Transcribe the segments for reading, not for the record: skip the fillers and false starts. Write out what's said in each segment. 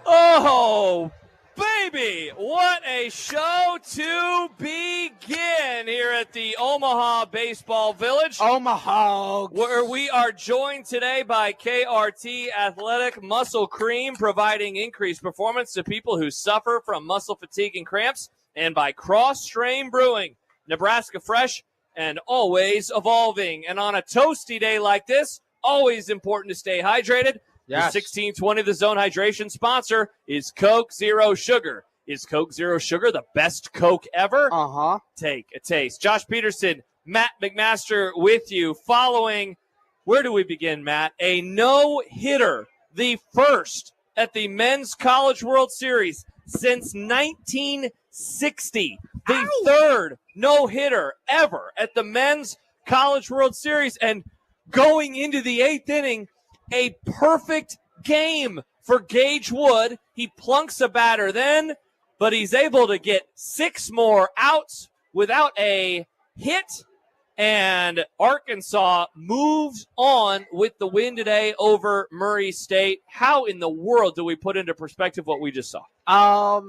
Oh, baby, what a show to begin here at the Omaha Baseball Village. Omaha. Where we are joined today by KRT Athletic Muscle Cream, providing increased performance to people who suffer from muscle fatigue and cramps, and by Cross Strain Brewing, Nebraska fresh and always evolving. And on a toasty day like this, always important to stay hydrated. Yes. The 1620 The Zone hydration sponsor is Coke Zero Sugar. Is Coke Zero Sugar the best Coke ever? Uh-huh. Take a taste. Josh Peterson, Matt McMaster with you. Following, where do we begin, Matt? A no-hitter, the first at the Men's College World Series since 1960. The third no-hitter ever at the Men's College World Series. And going into the eighth inning, a perfect game for Gage Wood. He plunks a batter then, but he's able to get 6 more outs without a hit. And Arkansas moves on with the win today over Murray State. How in the world do we put into perspective what we just saw? I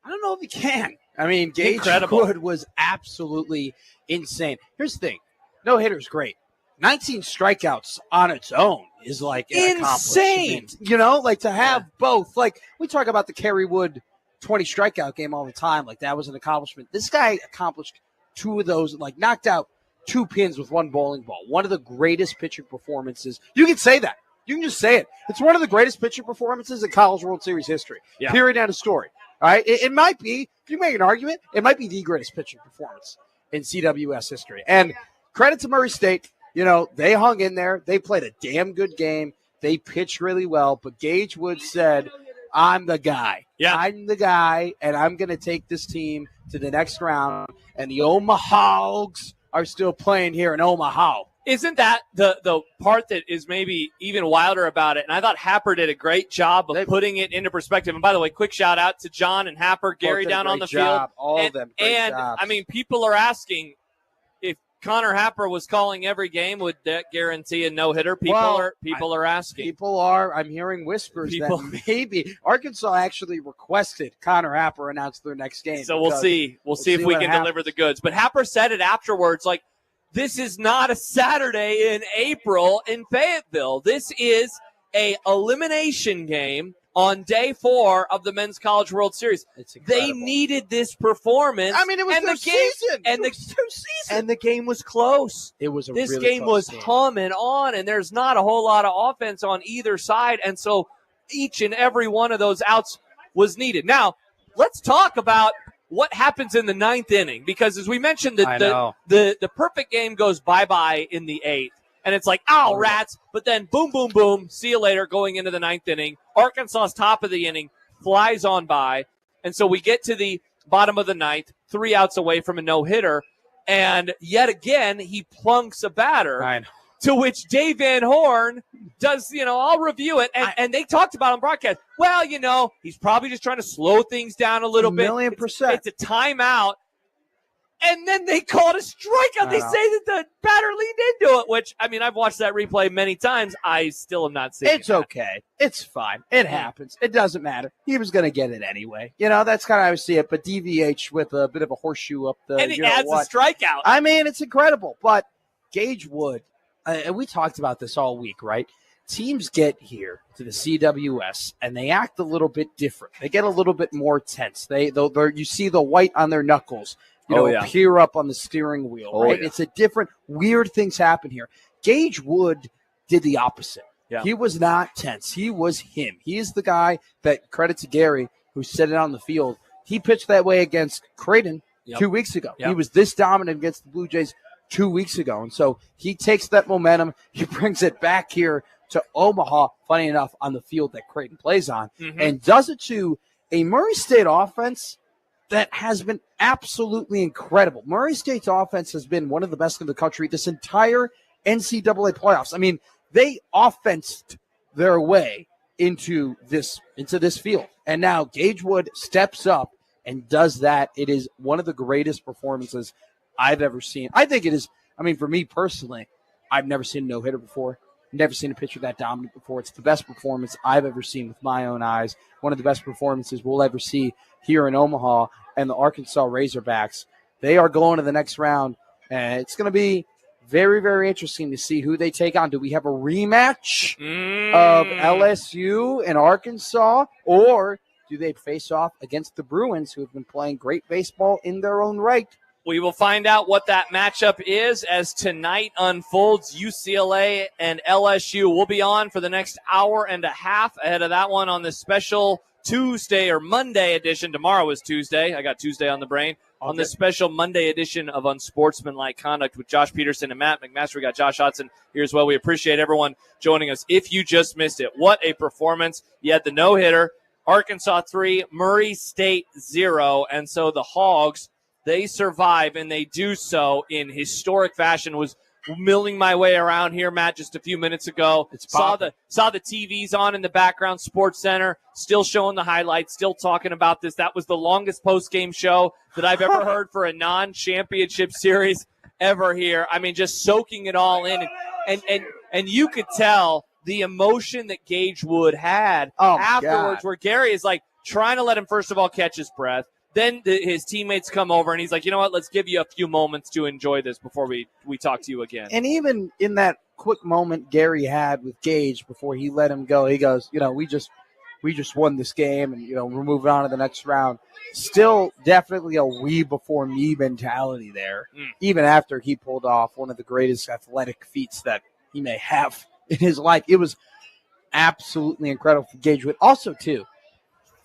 don't know if you can. I mean, Gage Incredible. Wood was absolutely insane. Here's the thing. No-hitter's great. 19 strikeouts on its own is like an insane. Accomplishment. You know, like to have both. Like we talk about the Kerry Wood 20 strikeout game all the time. Like that was an accomplishment. This guy accomplished 2 of those, like knocked out 2 pins with 1 bowling ball. One of the greatest pitching performances. You can say that. You can just say it. It's one of the greatest pitching performances in College World Series history. Yeah. Period, end of story. All right. It might be, if you make an argument, it might be the greatest pitching performance in CWS history. And credit to Murray State. You know, they hung in there. They played a damn good game. They pitched really well. But Gage Wood said, I'm the guy. Yeah. I'm the guy, and I'm going to take this team to the next round. And the Omahawks are still playing here in Omaha. Isn't that the part that is maybe even wilder about it? And I thought Happer did a great job of putting it into perspective. And by the way, quick shout out to John and Happer, Gary down on the field. All of them. And I mean, people are asking if Connor Happer was calling every game, would that guarantee a no-hitter? People are asking. People are. I'm hearing whispers that maybe Arkansas actually requested Connor Happer announce their next game. So we'll see. We'll see if we can deliver the goods. But Happer said it afterwards, like, this is not a Saturday in April in Fayetteville. This is a elimination game on day 4 of the Men's College World Series. They needed this performance. I mean, it was their season. And the game was close. It was this really game was game. humming on, and there's not a whole lot of offense on either side. And so each and every one of those outs was needed. Now, let's talk about what happens in the 9th inning, because as we mentioned, the perfect game goes bye-bye in the 8th. And it's like, rats. But then boom, boom, boom. See you later going into the 9th inning. Arkansas's top of the inning flies on by. And so we get to the bottom of the 9th, 3 outs away from a no-hitter. And yet again, he plunks a batter. To which Dave Van Horn does, I'll review it. And they talked about on broadcast. Well, he's probably just trying to slow things down a little bit. 1,000,000%. It's a timeout. And then they call it a strikeout. They say that the batter leaned into it, which, I mean, I've watched that replay many times. I still am not seeing it. It's okay. It's fine. It happens. It doesn't matter. He was going to get it anyway. That's kind of how I see it. But DVH with a bit of a horseshoe up the. And he adds a strikeout. I mean, it's incredible. But Gage Wood, and we talked about this all week, right? Teams get here to the CWS and they act a little bit different. They get a little bit more tense. You see the white on their knuckles. Appear up on the steering wheel, right? It's a different, weird things happen here. Gage Wood did the opposite. Yeah. He was not tense. He was him. He is the guy that, credit to Gary, who said it on the field. He pitched that way against Creighton 2 weeks ago. He was this dominant against the Blue Jays 2 weeks ago. And so he takes that momentum. He brings it back here to Omaha, funny enough, on the field that Creighton plays on, and does it to a Murray State offense that has been absolutely incredible. Murray State's offense has been one of the best in the country this entire NCAA playoffs. I mean, they offensed their way into this field. And now Gage Wood steps up and does that. It is one of the greatest performances I've ever seen. I think it is. I mean, for me personally, I've never seen a no-hitter before. Never seen a pitcher that dominant before. It's the best performance I've ever seen with my own eyes. One of the best performances we'll ever see here in Omaha. And the Arkansas Razorbacks, they are going to the next round. And it's going to be very, very interesting to see who they take on. Do we have a rematch of LSU and Arkansas, or do they face off against the Bruins, who have been playing great baseball in their own right? We will find out what that matchup is as tonight unfolds. UCLA and LSU will be on for the next hour and a half ahead of that one on this special Tuesday or Monday edition. Tomorrow is Tuesday. I got Tuesday on the brain. On this special Monday edition of Unsportsmanlike Conduct with Josh Peterson and Matt McMaster. We got Josh Hodson here as well. We appreciate everyone joining us. If you just missed it, what a performance. You had the no-hitter, Arkansas 3, Murray State 0. And so the Hogs, they survive, and they do so in historic fashion. Was milling my way around here, Matt, just a few minutes ago. Saw the TVs on in the background, Sports Center, still showing the highlights, still talking about this. That was the longest post-game show that I've ever heard for a non-championship series ever here. I mean, just soaking it all in. And you could tell the emotion that Gage Wood had afterwards, where Gary is like trying to let him, first of all, catch his breath. Then his teammates come over, and he's like, you know what, let's give you a few moments to enjoy this before we talk to you again. And even in that quick moment Gary had with Gage before he let him go, he goes, we just won this game, and, we're moving on to the next round. Still definitely a we before me mentality there, even after he pulled off one of the greatest athletic feats that he may have in his life. It was absolutely incredible for Gage Wood. Also, too,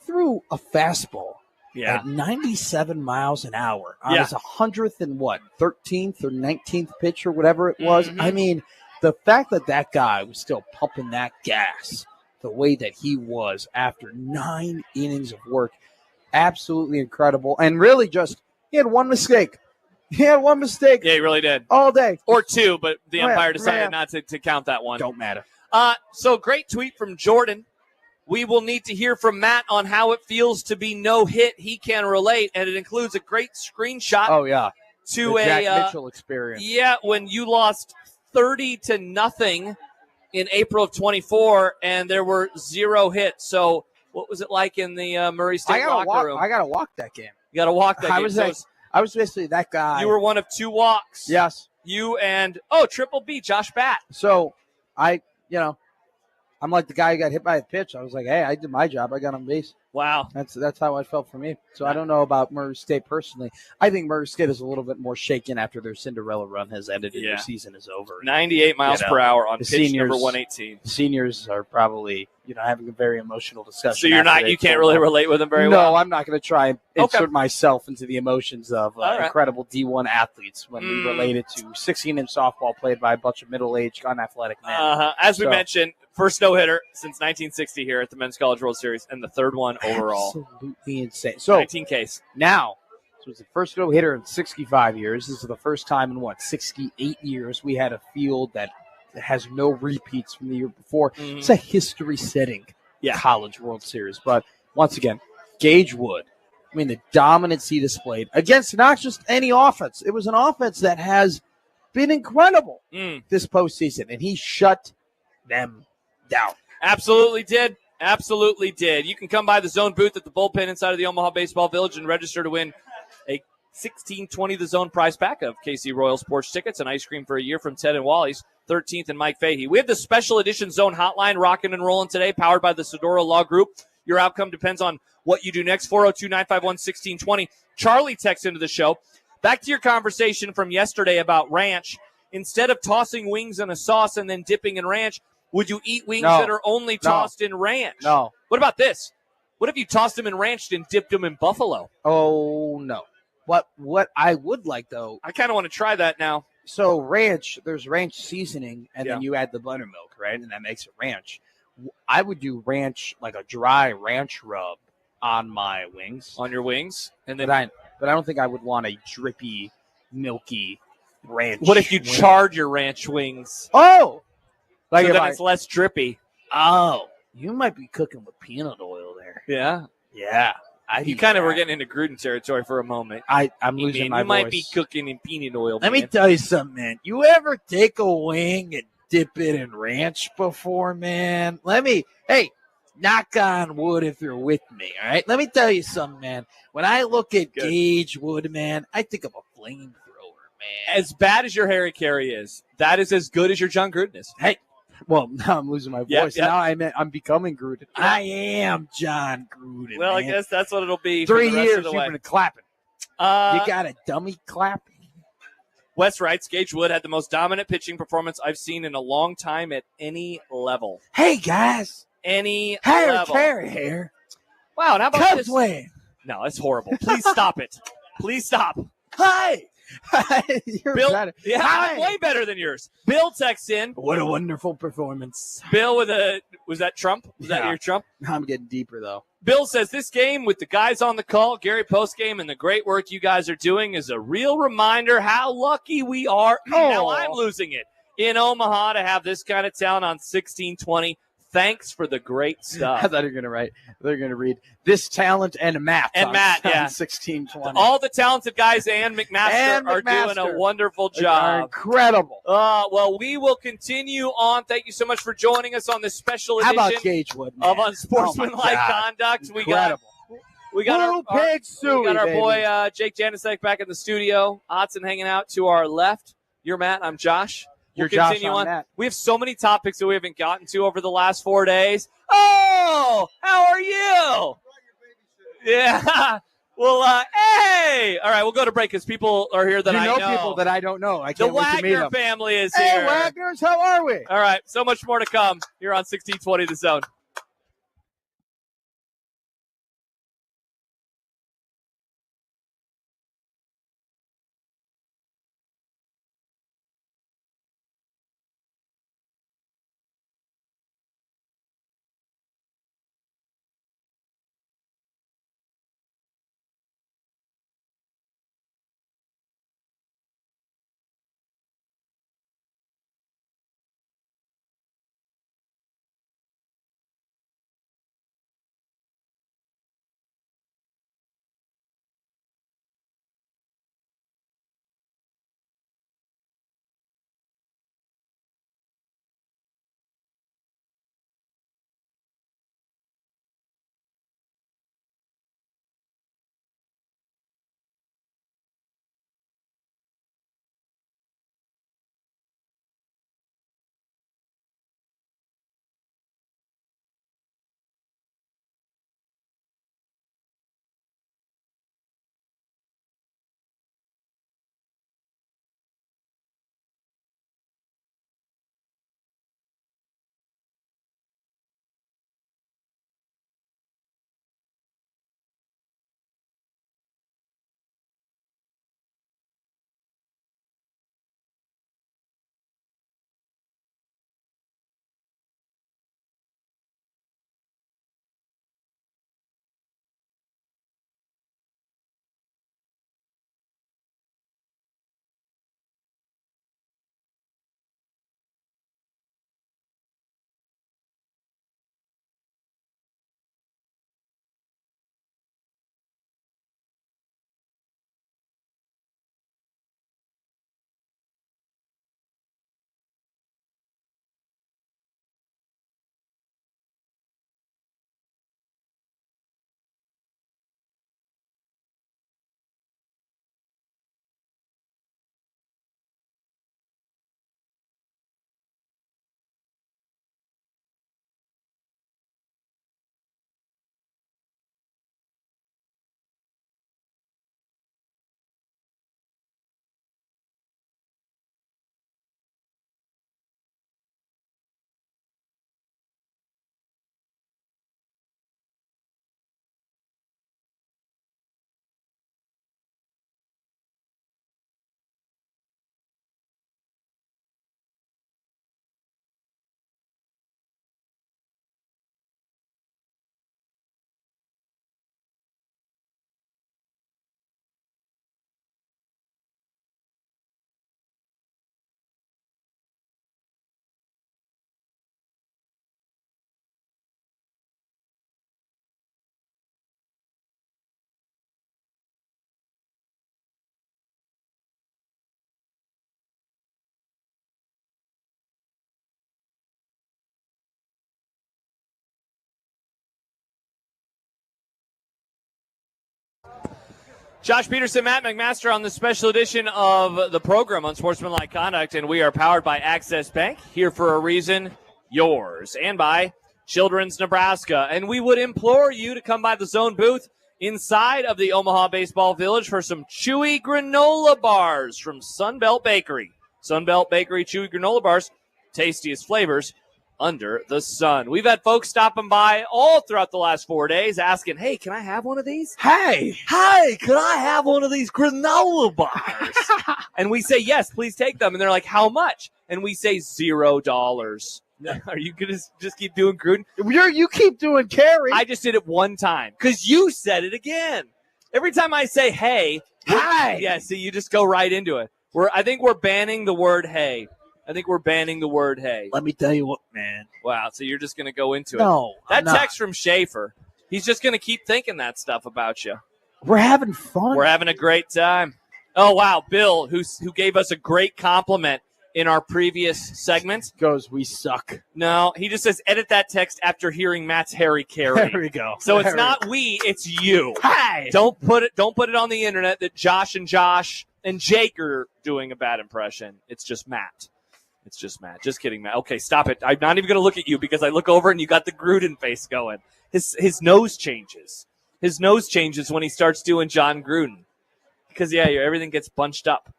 threw a fastball. Yeah. At 97 miles an hour on his 100th and 13th or 19th pitch or whatever it was. I mean, the fact that guy was still pumping that gas the way that he was after 9 innings of work, absolutely incredible. And really he had one mistake. Yeah, he really did. All day. Or two, but the umpire decided not to count that one. Don't matter. So great tweet from Jordan. We will need to hear from Matt on how it feels to be no hit. He can relate, and it includes a great screenshot. Oh, yeah. To the Jack Mitchell experience. Yeah, when you lost 30-0 in April of 24, and there were 0 hits. So what was it like in the Murray State locker room? I got to walk that game. You got to walk that game. I was basically that guy. You were one of 2 walks. Yes. You and, Triple B, Josh Batt. So I'm like the guy who got hit by a pitch. I was like, hey, I did my job. I got on base. Wow. That's how it felt for me. So I don't know about Murray State personally. I think Murray State is a little bit more shaken after their Cinderella run has ended and their season is over. 98 miles per hour on pitch number 118. The seniors are probably, having a very emotional discussion. So you can't really relate with them very well? No, I'm not going to try and insert myself into the emotions of incredible D1 athletes when we relate it to 16-inch softball played by a bunch of middle-aged, unathletic men. As we mentioned, first no-hitter since 1960 here at the Men's College World Series, and the third one overall. Absolutely insane. So 19 case. Now, so it's the first no-hitter in 65 years. This is the first time in, 68 years we had a field that has no repeats from the year before. It's a history-setting College World Series. But once again, Gage Wood, the dominance he displayed against not just any offense. It was an offense that has been incredible this postseason, and he shut them down. Absolutely did. Absolutely did. You can come by the Zone booth at the bullpen inside of the Omaha Baseball Village and register to win a $16.20 The Zone prize pack of KC Royal Sports tickets and ice cream for a year from Ted and Wally's, 13th and Mike Fahey. We have the special edition Zone hotline rocking and rolling today, powered by the Sedora Law Group. Your outcome depends on what you do next. 402-951-1620. Charlie texts into the show. Back to your conversation from yesterday about ranch. Instead of tossing wings in a sauce and then dipping in ranch, would you eat wings that are only tossed in ranch? No. What about this? What if you tossed them in ranch and dipped them in buffalo? Oh, no. What I would like, though. I kind of want to try that now. So there's ranch seasoning, and then you add the buttermilk, right? And that makes it ranch. I would do ranch, like a dry ranch rub on my wings. On your wings? And then, but I don't think I would want a drippy, milky ranch. What if you charred your ranch wings? Oh! So then it's less drippy. Oh, you might be cooking with peanut oil there. Yeah? Yeah. You kind of were getting into Gruden territory for a moment. I'm losing my voice. You might be cooking in peanut oil, Let me tell you something, man. You ever take a wing and dip it in ranch before, man. Hey, knock on wood if you're with me, all right? Let me tell you something, man. When I look at Good. Gage Wood, man, I think of a flamethrower, man. As bad as your Harry Carey is, that is as good as your John Gruden is. Hey, well, now I'm losing my voice. Yep. Now I'm becoming Gruden. Yep. I am John Gruden, Well, man. I guess that's what it'll be 3 for the rest years of the you've way. been clapping. You got a dummy clap? Wes writes, Gage Wood had the most dominant pitching performance I've seen in a long time at any level. Hey, guys. Any Harry level. Carey here. Wow, and how about Cubs this? win. No, that's horrible. Please stop it. Please stop. Hi. You're Bill, better. yeah, Hi. I'm way better than yours. Bill texts in. What a wonderful performance. Bill with was that Trump? Was that Yeah. your Trump? I'm getting deeper, though. Bill says this game with the guys on the call, Gary postgame, and the great work you guys are doing is a real reminder how lucky we are. Now I'm losing it in Omaha to have this kind of talent on 1620. Thanks for the great I stuff. thought you were going to write. They're going to read this talent and Matt. And Matt, yeah. 1620. All the talented guys and McMaster are doing a wonderful Are job. incredible. Well, we will continue on. Thank you so much for joining us on this special How edition about Gage Wood, man? of Unsportsmanlike Conduct. Incredible. We got Little Pig Suey, we got our baby. boy Jake Janicek back in the studio. Otson hanging out to our left. You're Matt. I'm Josh. We'll You're continue Josh, I'm on. Matt. We have so many topics that we haven't gotten to over the last 4 days. Oh, how are you? Yeah. Well, hey. All right, we'll go to break because people are here that I know. People that I don't know. I The can't wait to meet Wagner them. family is Hey, here. Wagners, how are we? All right, so much more to come here on 1620 The Zone. Josh Peterson, Matt McMaster on the special edition of the program Unsportsmanlike Conduct, and we are powered by Access Bank, here for a reason, yours, and by Children's Nebraska. And we would implore you to come by the Zone booth inside of the Omaha Baseball Village for some chewy granola bars from Sunbelt Bakery. Sunbelt Bakery chewy granola bars, tastiest flavors under the sun. We've had folks stopping by all throughout the last 4 days asking, hey, can I have one of these? Hey, Can I have one of these granola bars? And we say, yes, please take them. And they're like, how much? And we say $0. Are you going to just keep doing Gruden? you keep doing Carrie. I just did it one time because you said it again. Every time I say, hey. Hi. Yeah, see, you just go right into it. I think we're banning the word hey. Let me tell you what, man. Wow, so you're just going to go into it. No, That text from Schaefer, he's just going to keep thinking that stuff about you. We're having fun. We're having a great time. Oh, wow, Bill, who gave us a great compliment in our previous segment. Goes, we suck. No, he just says, edit that text after hearing Matt's Harry Carey. There we go. So it's not we, it's you. Hi. Don't put it on the internet that Josh and Jake are doing a bad impression. It's just Matt. Just kidding, Matt. Okay, stop it. I'm not even going to look at you because I look over and you got the Gruden face going. His nose changes. His nose changes when he starts doing John Gruden. Because, everything gets bunched up.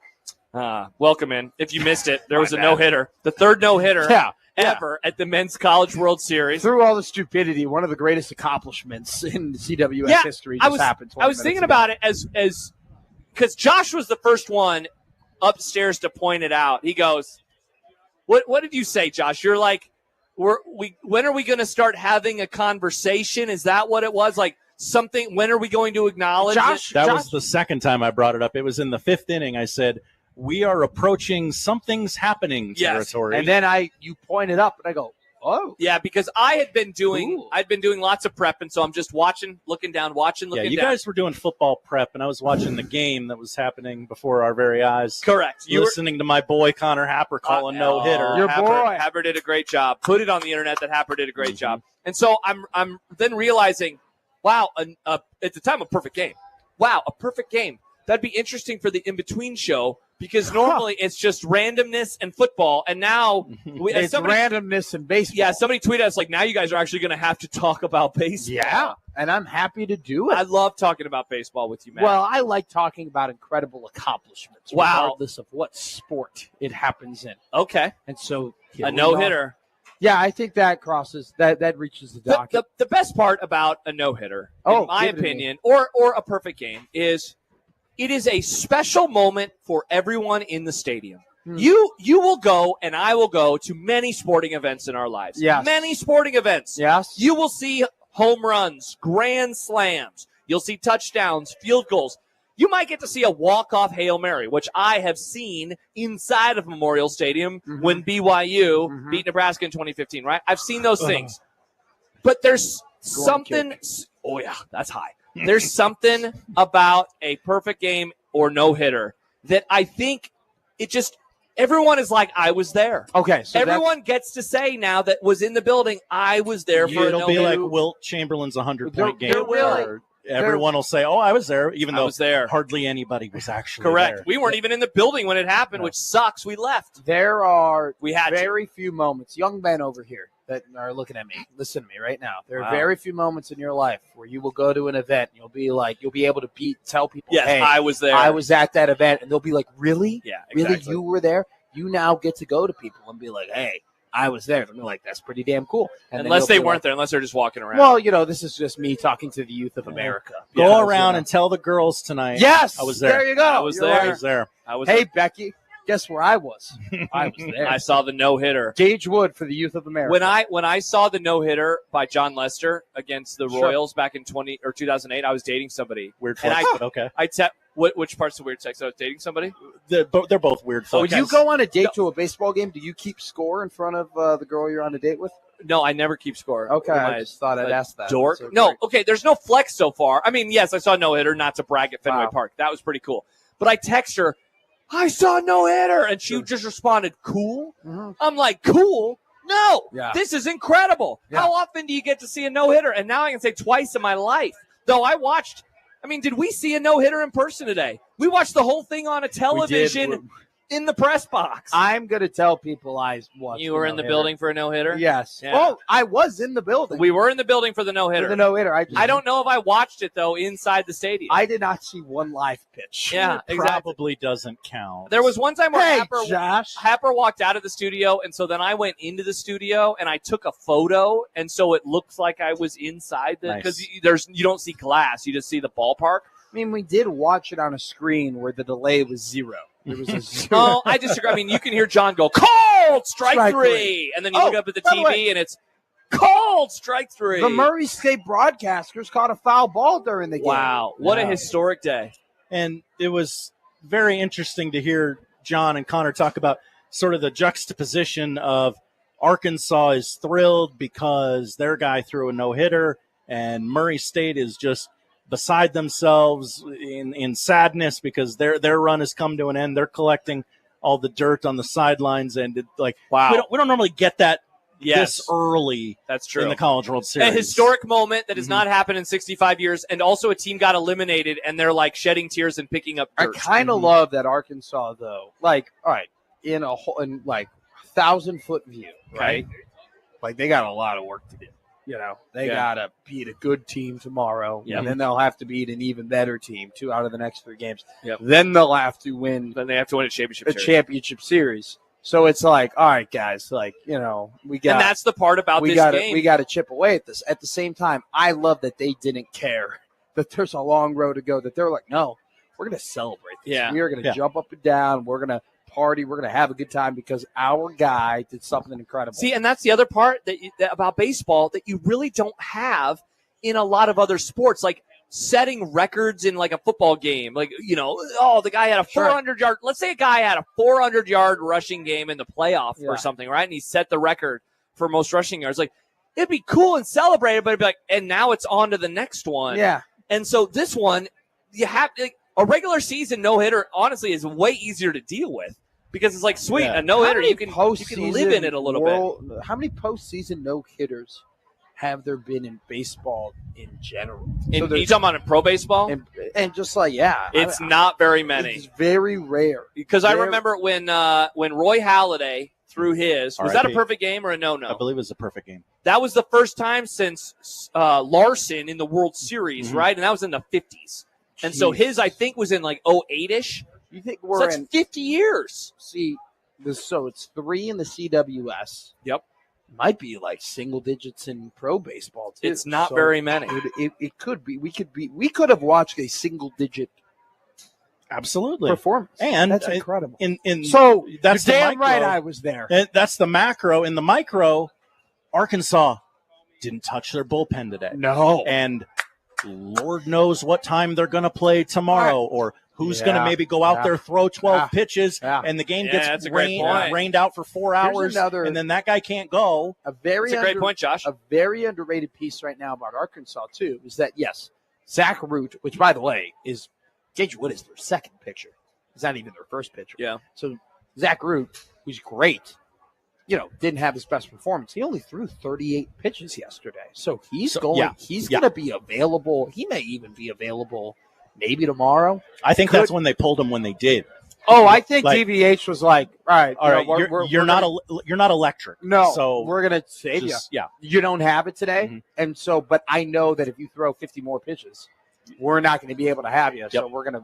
Welcome in. If you missed it, there was a no-hitter. The third no-hitter ever at the Men's College World Series. Through all the stupidity, one of the greatest accomplishments in CWS history just happened. I was thinking about it as because Josh was the first one upstairs to point it out. He goes, What did you say, Josh? You're like, when are we going to start having a conversation? Is that what it was? Like something? When are we going to acknowledge it? That was the second time I brought it up. It was in the fifth inning. I said, we are approaching something's happening territory. And then you pointed up, and I go, oh. Yeah, because I'd been doing lots of prep, and so I'm just watching, looking down. Yeah, you guys were doing football prep, and I was watching the game that was happening before our very eyes. Correct. You listening to my boy Connor Happer call a no-hitter. Your boy. Happer did a great job. Put it on the internet that Happer did a great job. And so I'm then realizing, wow, at the time, a perfect game. Wow, a perfect game. That'd be interesting for the in-between show because normally it's just randomness and football, and now it's randomness and baseball. Yeah, somebody tweeted us like, now you guys are actually going to have to talk about baseball. Yeah, and I'm happy to do it. I love talking about baseball with you, Matt. Well, I like talking about incredible accomplishments, regardless of what sport it happens in. Okay. And so a no-hitter. Yeah, I think that crosses that reaches the docket. The best part about a no-hitter, in my opinion, or a perfect game, is it is a special moment for everyone in the stadium. You will go and I will go to many sporting events in our lives. Yes. Many sporting events. Yes. You will see home runs, grand slams. You'll see touchdowns, field goals. You might get to see a walk-off Hail Mary, which I have seen inside of Memorial Stadium when BYU beat Nebraska in 2015, right? I've seen those things. But there's something – oh, yeah, that's high. There's something about a perfect game or no-hitter that I think it just – everyone is like, I was there. Okay. So everyone gets to say now that was in the building, I was there for a no-hitter. It'll be like Wilt Chamberlain's 100-point game. Everyone will say, oh, I was there, even though hardly anybody was actually correct. there. We weren't even in the building when it happened, which sucks. We left. There are very few moments, young men over here that are looking at me. Listen to me right now. There are very few moments in your life where you will go to an event and you'll be able to tell people, yes, hey, I was there. I was at that event. And they'll be like, really? Yeah, exactly. Really? You were there? You now get to go to people and be like, hey, I was there. They'll be like, that's pretty damn cool. And unless they weren't there, unless they're just walking around. Well, this is just me talking to the youth of America. Go around and tell the girls tonight. Yes. I was there. There you go. I was there. Hey, Becky. Guess where I was? I was there. I saw the no-hitter. Gage Wood for the youth of America. When I saw the no-hitter by John Lester against the Royals back in 2008, I was dating somebody. Weird flex, but okay. Which part's the weird sex? I was dating somebody? They're both weird flex. When you go on a date to a baseball game, do you keep score in front of the girl you're on a date with? No, I never keep score. Okay, I just thought I'd ask that. Dork? No, okay, there's no flex so far. I mean, yes, I saw a no-hitter, not to brag at Fenway Park. That was pretty cool. But I text her, I saw a no-hitter, and she just responded, cool? I'm like, cool? No, this is incredible. How often do you get to see a no-hitter? And now I can say twice in my life. Though I watched I mean, did we see a no-hitter in person today? We watched the whole thing on a television in the press box. I'm going to tell people I watched. You were in the building for a no-hitter? Yes. Yeah. Well, I was in the building. We were in the building for the no-hitter. For the no-hitter. I don't know if I watched it, though, inside the stadium. I did not see one live pitch. Yeah, exactly. Probably doesn't count. There was one time where Josh. Happer walked out of the studio, and so then I went into the studio, and I took a photo, and so it looks like I was inside because you don't see glass. You just see the ballpark. I mean, we did watch it on a screen where the delay was 0. There was a 0. Oh, I disagree. I mean, you can hear John go, called strike three. And then you look up at the TV, and it's called strike 3. The Murray State broadcasters caught a foul ball during the game. Wow. What a historic day. And it was very interesting to hear John and Connor talk about sort of the juxtaposition of Arkansas is thrilled because their guy threw a no-hitter, and Murray State is just beside themselves in sadness because their run has come to an end. They're collecting all the dirt on the sidelines, and wow, we don't normally get that this early. That's true. In the College World Series. A historic moment that has not happened in 65 years, and also a team got eliminated, and they're like shedding tears and picking up dirt. I kind of love that Arkansas, though. Like, all right, in 1,000-foot view, right? Like, they got a lot of work to do. You know, they got to beat a good team tomorrow, and then they'll have to beat an even better team 2 out of the next 3 games. Yep. Then they'll have to win. Then they have to win a championship series. So it's like, all right, guys, like, you know, we got. And that's the part about this game. We got to chip away at this. At the same time, I love that they didn't care that there's a long road to go. That they're like, no, we're going to celebrate this. Yeah. We are going to jump up and down. We're going to party. We're going to have a good time because our guy did something incredible. See, and that's the other part that about baseball that you really don't have in a lot of other sports, like setting records in like a football game. Like, you know, the guy had a 400-yard. Let's say a guy had a 400-yard rushing game in the playoff or something, right? And he set the record for most rushing yards. Like, it'd be cool and celebrated, but it'd be like, and now it's on to the next one. Yeah. And so this one, you have a regular season no-hitter, honestly, is way easier to deal with. Because it's like, sweet, a no-hitter, you can live in it a little bit. How many postseason no-hitters have there been in baseball in general? You talking about in pro baseball? And just like, it's not very many. It's very rare. Because I remember when Roy Halladay threw his, was that a perfect game or a no-no? I believe it was a perfect game. That was the first time since Larson in the World Series, right? And that was in the 50s. And so his, I think, was in like 08-ish. You think that's 50 years? See, so it's 3 in the CWS. Yep, might be like single digits in pro baseball too. It's not very many. It could be. We could have watched a single digit. Absolutely performance, and that's incredible. So that's you're the damn right. I was there. And that's the macro. In the micro, Arkansas didn't touch their bullpen today. No, and Lord knows what time they're going to play tomorrow, or who's going to maybe go out there, throw 12 pitches, and the game gets rained out for 4 hours, and then that guy can't go. That's a great point, Josh. A very underrated piece right now about Arkansas, too, is that, yes, Zach Root, which, by the way, is Gage Wood is their second pitcher. It's not even their first pitcher. Yeah. So Zach Root, who's great, didn't have his best performance. He only threw 38 pitches yesterday. So he's going to be available. He may even be available maybe tomorrow. I think that's when they pulled him when they did. Oh, I think DVH was like, all right, you're not electric. No, so we're gonna save you. Yeah, you don't have it today, and so, but I know that if you throw 50 more pitches, we're not going to be able to have you. So we're gonna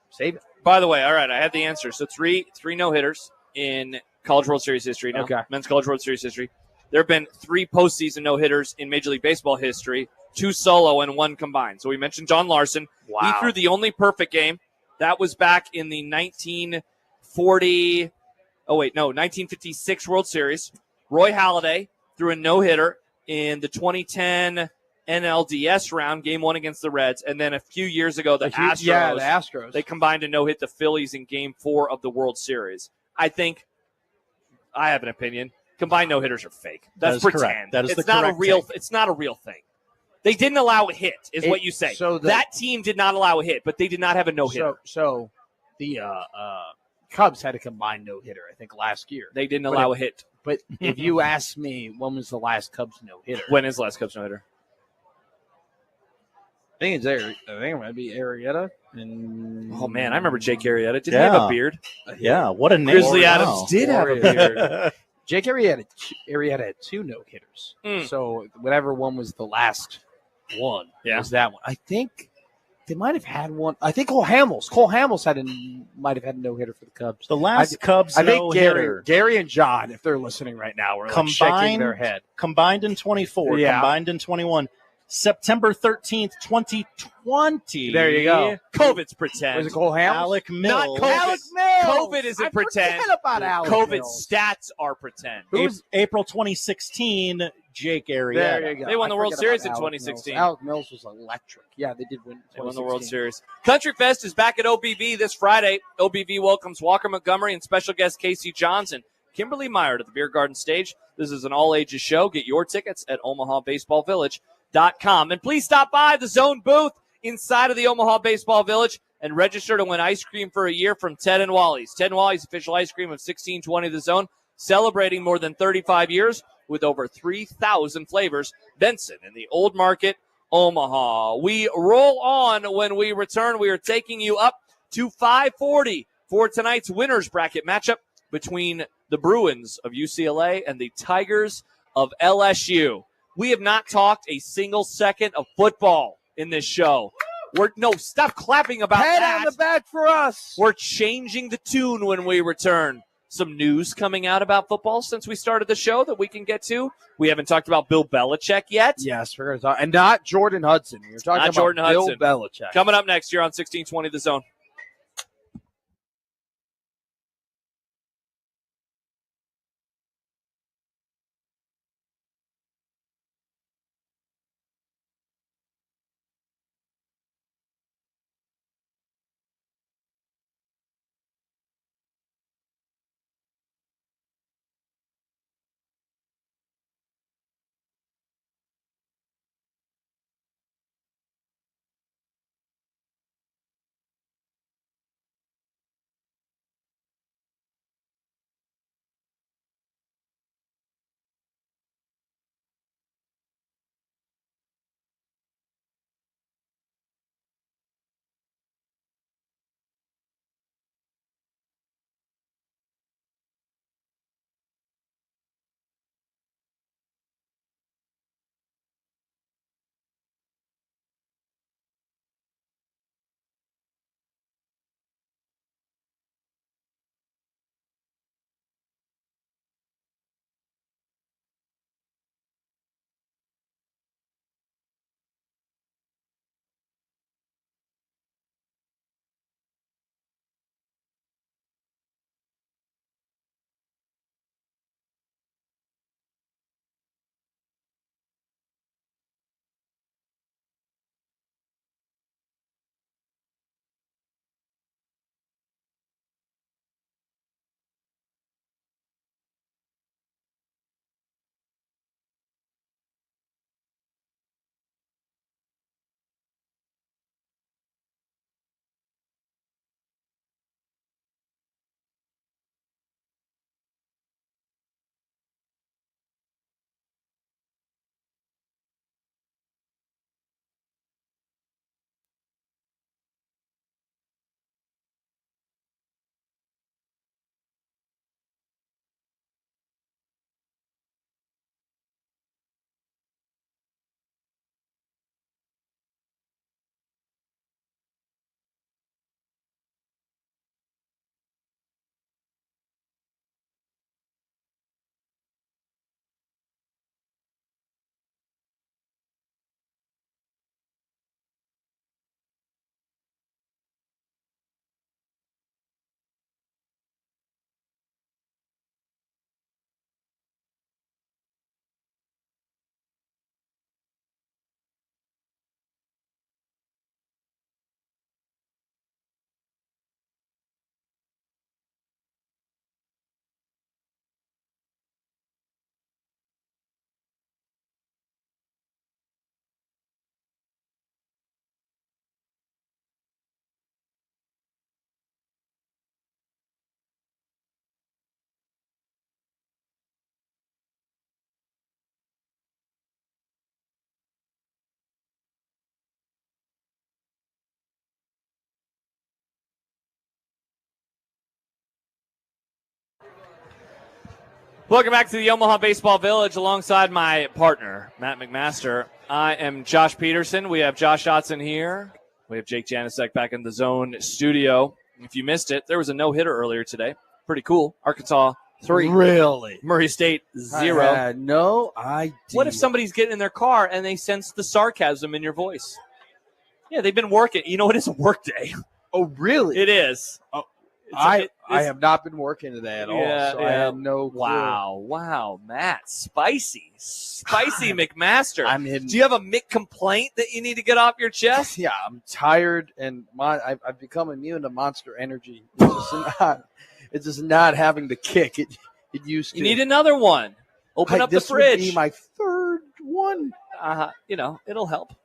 save it. By the way, all right, I have the answer. So three no hitters in College World Series history now. Okay. Men's College World Series history. There have been 3 postseason no hitters in Major League Baseball history. 2 solo and 1 combined. So we mentioned John Larson. Wow. He threw the only perfect game. That was back in the 1956 World Series. Roy Halladay threw a no-hitter in the 2010 NLDS round, game 1 against the Reds. And then a few years ago, the Astros. They combined to no-hit the Phillies in game 4 of the World Series. I think I have an opinion. Combined no-hitters are fake. That's pretend. Correct. That is it's not a real. It's not a real thing. They didn't allow a hit, is what you say. So that team did not allow a hit, but they did not have a no-hitter. So the Cubs had a combined no-hitter, I think, last year. They didn't allow a hit. But if you ask me, when was the last Cubs no-hitter? When is the last Cubs no-hitter? think it might be Arrieta. And Oh, man, I remember Jake Arrieta. Did he have a beard? Yeah, what a name. Grizzly Wow. Adams did have a beard. Jake Arrieta had 2 no-hitters. Mm. So whatever one was the last one was that one. I think they might have had one. I think Cole Hamels might have had a no-hitter for the Cubs. The last Cubs I think no-hitter. Gary and John, if they're listening right now, are like shaking their head. Combined in 24, Yeah. combined in 21. September 13th, 2020. There you go. COVID's pretend. Was it Cole Hamels? Alec Mills. Not COVID. Alec Mills. COVID isn't I pretend. forget about Alec COVID Mills. stats are pretend. April 2016, Jake Arrieta. There you go. They won the World forget Series about in Alec 2016. Mills. Alec Mills was electric. Yeah, they did win. They won the World Series. Country Fest is back at OBV this Friday. OBV welcomes Walker Montgomery and special guest Casey Johnson. Kimberly Meyer to the Beer Garden stage. This is an all-ages show. Get your tickets at OmahaBaseballVillage.com. And please stop by the Zone booth inside of the Omaha Baseball Village and register to win ice cream for a year from Ted and Wally's. Ted and Wally's official ice cream of 1620 The Zone, celebrating more than 35 years with over 3,000 flavors. Benson in the Old Market, Omaha. We roll on when we return. We are taking you up to 540 for tonight's winner's bracket matchup between the Bruins of UCLA and the Tigers of LSU. We have not talked a single second of football in this show. Stop clapping about Pat that. on the back for us. We're changing the tune when we return. Some news coming out about football since we started the show that we can get to. We haven't talked about Bill Belichick yet. Yes, we're going to talk. And not Jordan Hudson. We're talking Not about Jordan Bill Hudson. Belichick. Coming up next year on 1620 The Zone. Welcome back to the Omaha Baseball Village alongside my partner, Matt McMaster. I am Josh Peterson. We have Josh Otson here. We have Jake Janicek back in the Zone studio. If you missed it, there was a no-hitter earlier today. Pretty cool. Arkansas 3. Really? Murray State 0. I had no idea. What if somebody's getting in their car and they sense the sarcasm in your voice? Yeah, they've been working. You know, it is a work day. Oh, really? It is. Oh, I have not been working today at all, so I have no clue. Wow, Matt, spicy McMaster. I'm hidden. Do you have a Mick complaint that you need to get off your chest? Yeah, I'm tired, and I've become immune to Monster Energy. It's just not having the kick it used to. You need another one. Open up the fridge. This would be my third one. It'll help.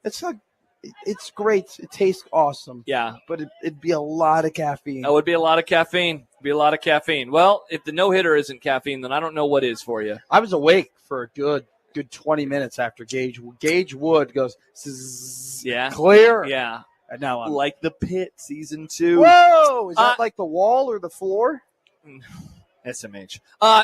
It's great. It tastes awesome. Yeah. But it'd be a lot of caffeine. That would be a lot of caffeine. Well, if the no-hitter isn't caffeine, then I don't know what is for you. I was awake for a good 20 minutes after Gage Wood goes, yeah, clear. Yeah. And now I'm like the Pit season 2. Whoa! Is that like the wall or the floor? SMH.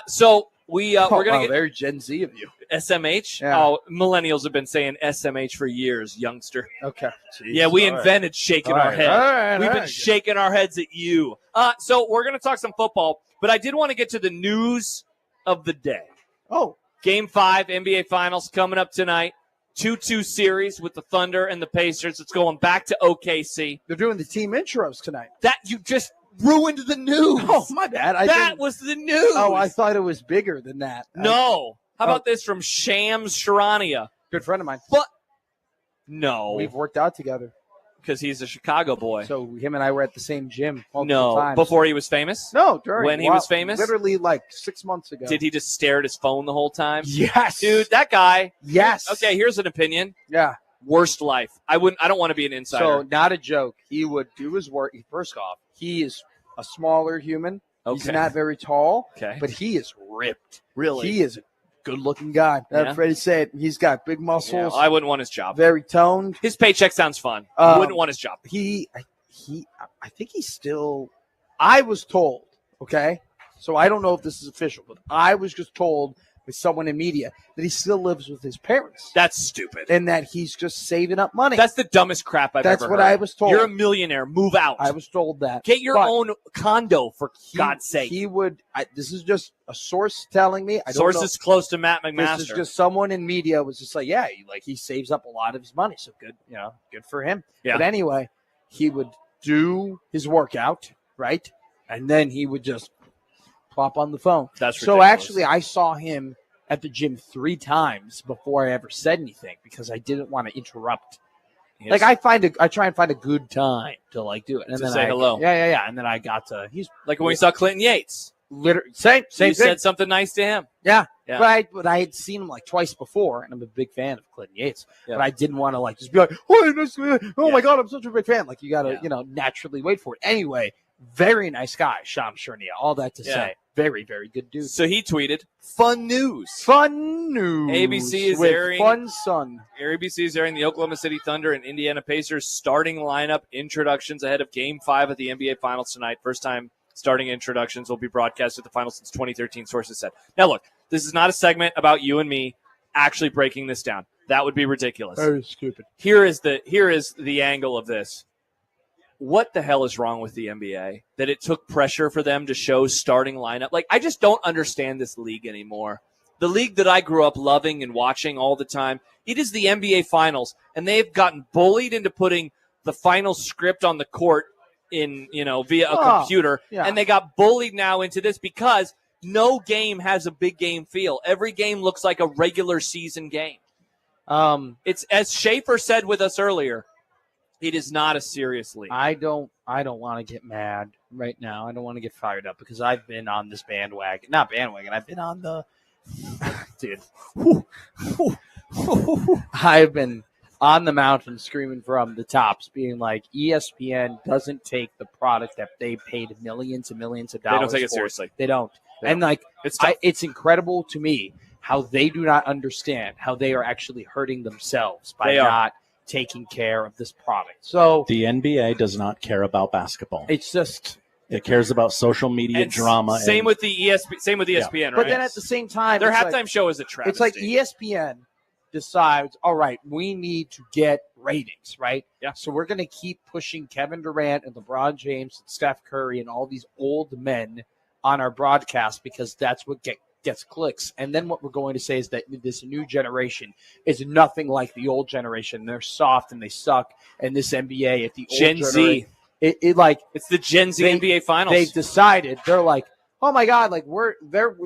So we're going to get very Gen Z of you. SMH? Yeah. Oh, millennials have been saying SMH for years, youngster. Okay. Jeez. Yeah, we invented shaking our head. We've been right. shaking our heads at you. So we're going to talk some football, but I did want to get to the news of the day. Oh. Game 5, NBA Finals coming up tonight. 2-2 series with the Thunder and the Pacers. It's going back to OKC. They're doing the team intros tonight. That you just ruined the news. Oh, my bad. That was the news. Oh, I thought it was bigger than that. No. How about this from Shams Charania? Good friend of mine. But no. We've worked out together. Because he's a Chicago boy. So him and I were at the same gym multiple times. Before he was famous? No, during. When he was famous? Literally like 6 months ago. Did he just stare at his phone the whole time? Yes. Dude, that guy. Yes. Okay, here's an opinion. Yeah. Worst life. I don't want to be an insider. So, not a joke. He would do his work. First off, he is a smaller human. Okay. He's not very tall. Okay. But he is ripped. Really? He is a good-looking guy. Yeah. Freddie said he's got big muscles. Yeah, I wouldn't want his job. Very toned. His paycheck sounds fun. Wouldn't want his job. I think he's still. I was told. Okay, so I don't know if this is official, but I was just told by someone in media that he still lives with his parents. That's stupid. And that he's just saving up money. That's the dumbest crap I've ever heard. That's what I was told. You're a millionaire. Move out. I was told that. Get your own condo, for God's sake. He would. This is just a source telling me. I don't Sources know. close to Matt McMaster. This is just someone in media was just like, yeah, he saves up a lot of his money. So good, good for him. Yeah. But anyway, he would do his workout, right? And then he would just plop on the phone. That's so ridiculous. actually, I saw him at the gym 3 times before I ever said anything because I didn't want to interrupt. Yes. Like I try and find a good time to do it, and To then say hello. Yeah. And then I got to like when we saw Clinton Yates. Literally same You thing. said something nice to him. Yeah. Yeah. But I had seen him like twice before, and I'm a big fan of Clinton Yates. Yeah. But I didn't want to just be like, oh my God, I'm such a big fan. Like you got to, naturally wait for it. Anyway, very nice guy, Sham Shernia. All that to say, very, very good dude. So he tweeted, "Fun news. Fun news. ABC is with airing Fun Sun. ABC is airing the Oklahoma City Thunder and Indiana Pacers starting lineup introductions ahead of Game 5 at the NBA Finals tonight. First time starting introductions will be broadcast at the Finals since 2013, sources said. Now, look, this is not a segment about you and me actually breaking this down. That would be ridiculous. Very stupid. Here is the angle of this. What the hell is wrong with the NBA that it took pressure for them to show starting lineup? Like, I just don't understand this league anymore. The league that I grew up loving and watching all the time, it is the NBA Finals, and they've gotten bullied into putting the final script on the court in, via a computer, and they got bullied now into this because no game has a big game feel. Every game looks like a regular season game. It's, as Schaefer said with us earlier, it is not a serious league. I don't want to get mad right now. I don't want to get fired up because I've been on this bandwagon. Not bandwagon. I've been on the dude. I've been on the mountain screaming from the tops, being like, ESPN doesn't take the product that they paid millions and millions of dollars. They don't take it for. seriously. They don't. And it's incredible to me how they do not understand how they are actually hurting themselves by not taking care of this product. So the NBA does not care about basketball. it's just It cares about social media And drama. Same with the ESPN, right? But then at the same time, their it's halftime like, show is a travesty. it's like ESPN decides, all right, we need to get ratings, right? Yeah. So we're going to keep pushing Kevin Durant and LeBron James and Steph Curry and all these old men on our broadcast because that's what gets clicks. And then what we're going to say is that this new generation is nothing like the old generation. They're soft and they suck. And this NBA, at the Gen old Z. It's the Gen Z NBA Finals. They've decided, they're like, oh my God, like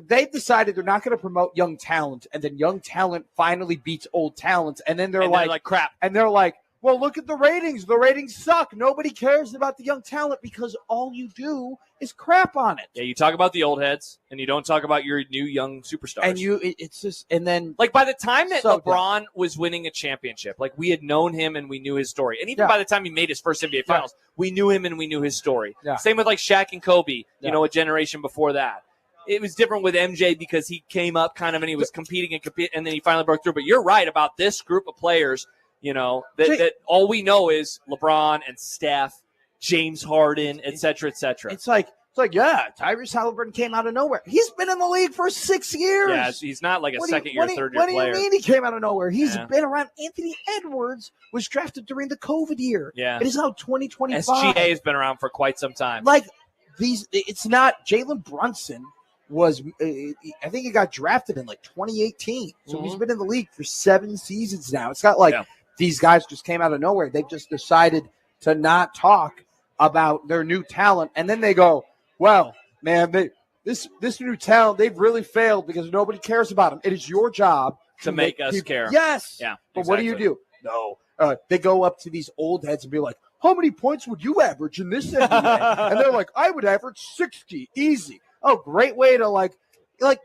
they've decided they're not going to promote young talent, and then young talent finally beats old talent, and then they're like crap. And they're like, well, look at the ratings. The ratings suck. Nobody cares about the young talent because all you do is crap on it. Yeah, you talk about the old heads, and you don't talk about your new young superstars. And it's just, and then like by the time that so LeBron was winning a championship, like we had known him and we knew his story, and even by the time he made his first NBA Finals, we knew him and we knew his story. Yeah. Same with like Shaq and Kobe. You know, a generation before that. It was different with MJ because he came up kind of and he was competing, and then he finally broke through. But you're right about this group of players. You know, that all we know is LeBron and Steph, James Harden, et cetera, et cetera. It's like, yeah, Tyrese Halliburton came out of nowhere. He's been in the league for 6 years. Yeah, he's not like a second-year, third-year player. What do you mean he came out of nowhere? He's been around. Anthony Edwards was drafted during the COVID year. Yeah. It is now 2025. SGA has been around for quite some time. Like, it's not Jalen Brunson was, I think he got drafted in like 2018. So he's been in the league for 7 seasons now. It's not like these guys just came out of nowhere. They've just decided to not talk about their new talent. And then they go, well, man, this new talent, they've really failed because nobody cares about them. It is your job to make us care. Yes. Yeah. But what do? No. They go up to these old heads and be like, how many points would you average in this NBA? And they're like, I would average 60. Easy. Oh, great way to like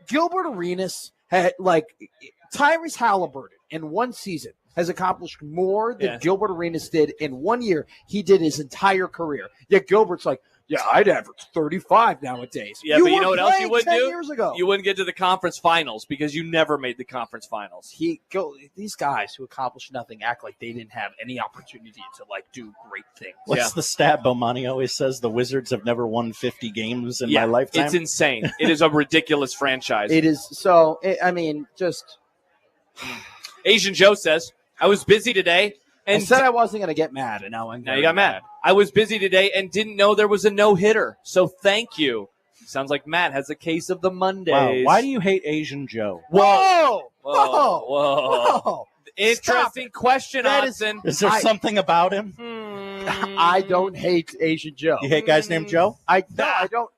Gilbert Arenas had Tyrese Halliburton in one season has accomplished more than Gilbert Arenas did in 1 year. He did his entire career. Yet Gilbert's like, yeah, I'd average 35 nowadays. Yeah, but you know what else you wouldn't do? 10 years ago. You wouldn't get to the conference finals because you never made the conference finals. These guys who accomplish nothing act like they didn't have any opportunity to do great things. What's the stat Bomani always says? The Wizards have never won 50 games in my lifetime. It's insane. It is a ridiculous franchise. It is. So, Asian Joe says, I was busy today. And I said I wasn't going to get mad, and now you got mad. I was busy today and didn't know there was a no-hitter, so thank you. Sounds like Matt has a case of the Mondays. Wow. Why do you hate Asian Joe? Whoa. Interesting question, Austin. Is there something about him? I don't hate Asian Joe. You hate guys named Joe? I don't.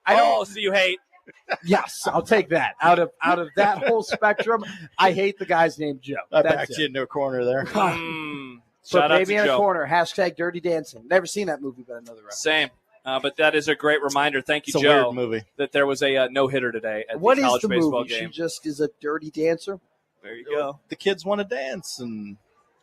So you hate. Yes, I'll take that. Out of that whole spectrum, I hate the guys named Joe. I backed you into a corner there. So baby in a corner, # Dirty Dancing. Never seen that movie, but another reference. Same. But that is a great reminder. Thank you, it's Joe. A weird movie. That there was a no-hitter today at what the college is the baseball movie? game. She just is a dirty dancer. There you go. The kids want to dance, and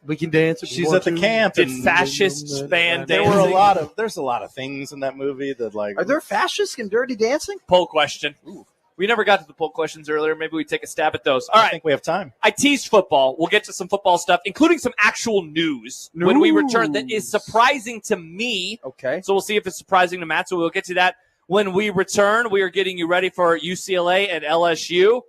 we can dance. She's at the camp. Did and fascists ban there dancing? were there's a lot of things in that movie that Are there fascists in Dirty Dancing? Poll question. Ooh. We never got to the poll questions earlier. Maybe we take a stab at those. All right. I think we have time. I teased football. We'll get to some football stuff, including some actual news when we return that is surprising to me. Okay. So we'll see if it's surprising to Matt. So we'll get to that when we return. We are getting you ready for UCLA and LSU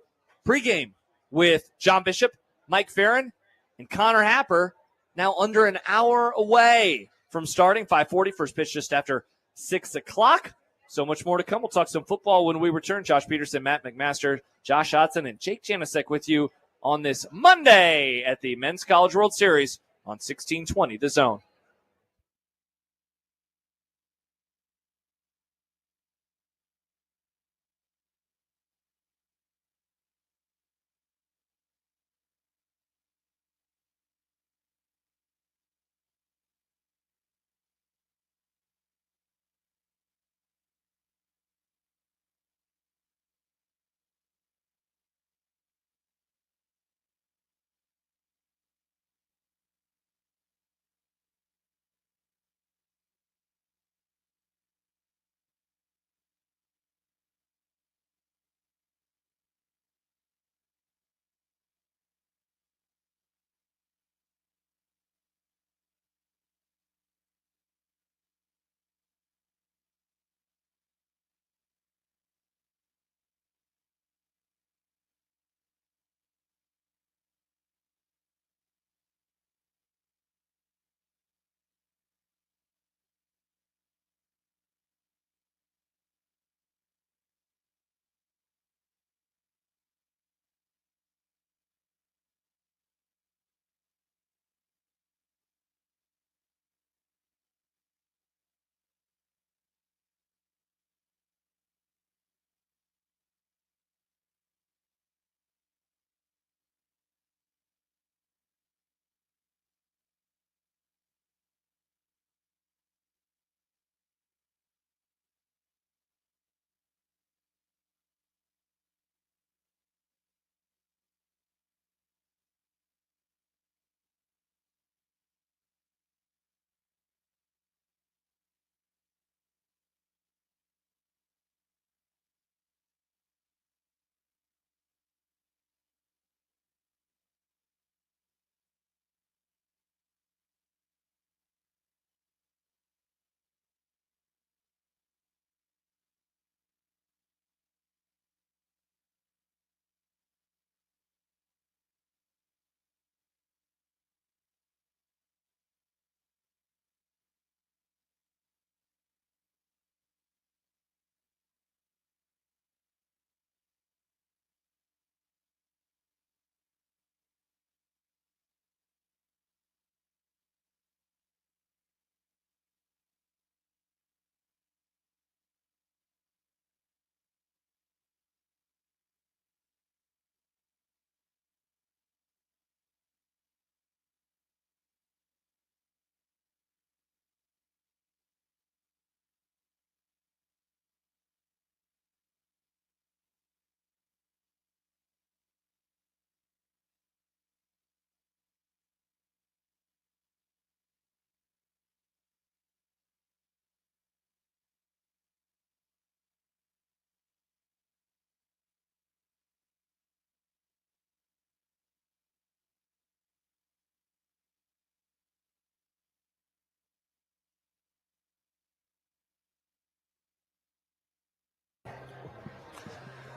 pregame with John Bishop, Mike Farron, and Connor Happer. Now under an hour away from starting. 5:40, first pitch just after 6 o'clock. So much more to come. We'll talk some football when we return. Josh Peterson, Matt McMaster, Josh Hodson, and Jake Janicek with you on this Monday at the Men's College World Series on 1620 The Zone.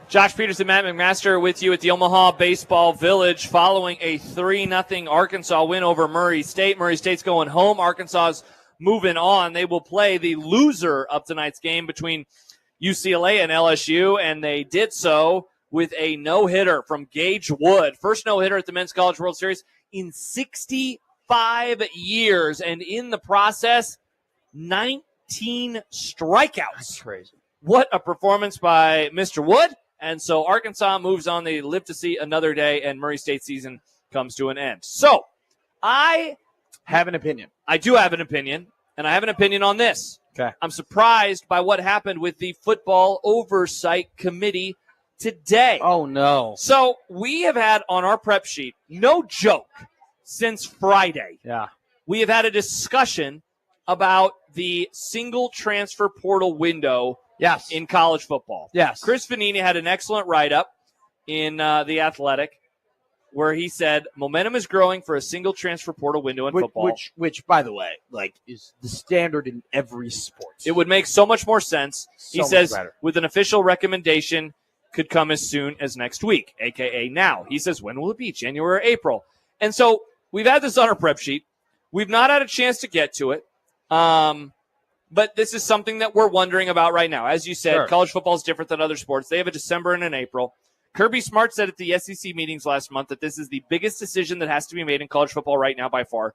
Josh Peterson, Matt McMaster with you at the Omaha Baseball Village following a 3-0 Arkansas win over Murray State. Murray State's going home. Arkansas is moving on. They will play the loser of tonight's game between UCLA and LSU, and they did so with a no-hitter from Gage Wood. First no-hitter at the Men's College World Series in 65 years, and in the process, 19 strikeouts. That's crazy. What a performance by Mr. Wood. And so Arkansas moves on. They live to see another day, and Murray State's season comes to an end. So I have an opinion. I do have an opinion, and I have an opinion on this. Okay. I'm surprised by what happened with the Football Oversight Committee today. Oh, no. So we have had on our prep sheet, no joke, since Friday. Yeah. We have had a discussion about the single transfer portal window Yes. in college football. Yes. Chris Vanini had an excellent write-up in The Athletic where he said momentum is growing for a single transfer portal window in football. Which, by the way, is the standard in every sport. It would make so much more sense. So He much says better. with an official recommendation could come as soon as next week, a.k.a. now. He says, when will it be? January or April? And so we've had this on our prep sheet. We've not had a chance to get to it. But this is something that we're wondering about right now. As you said, Sure. College football is different than other sports. They have a December and an April. Kirby Smart said at the SEC meetings last month that this is the biggest decision that has to be made in college football right now by far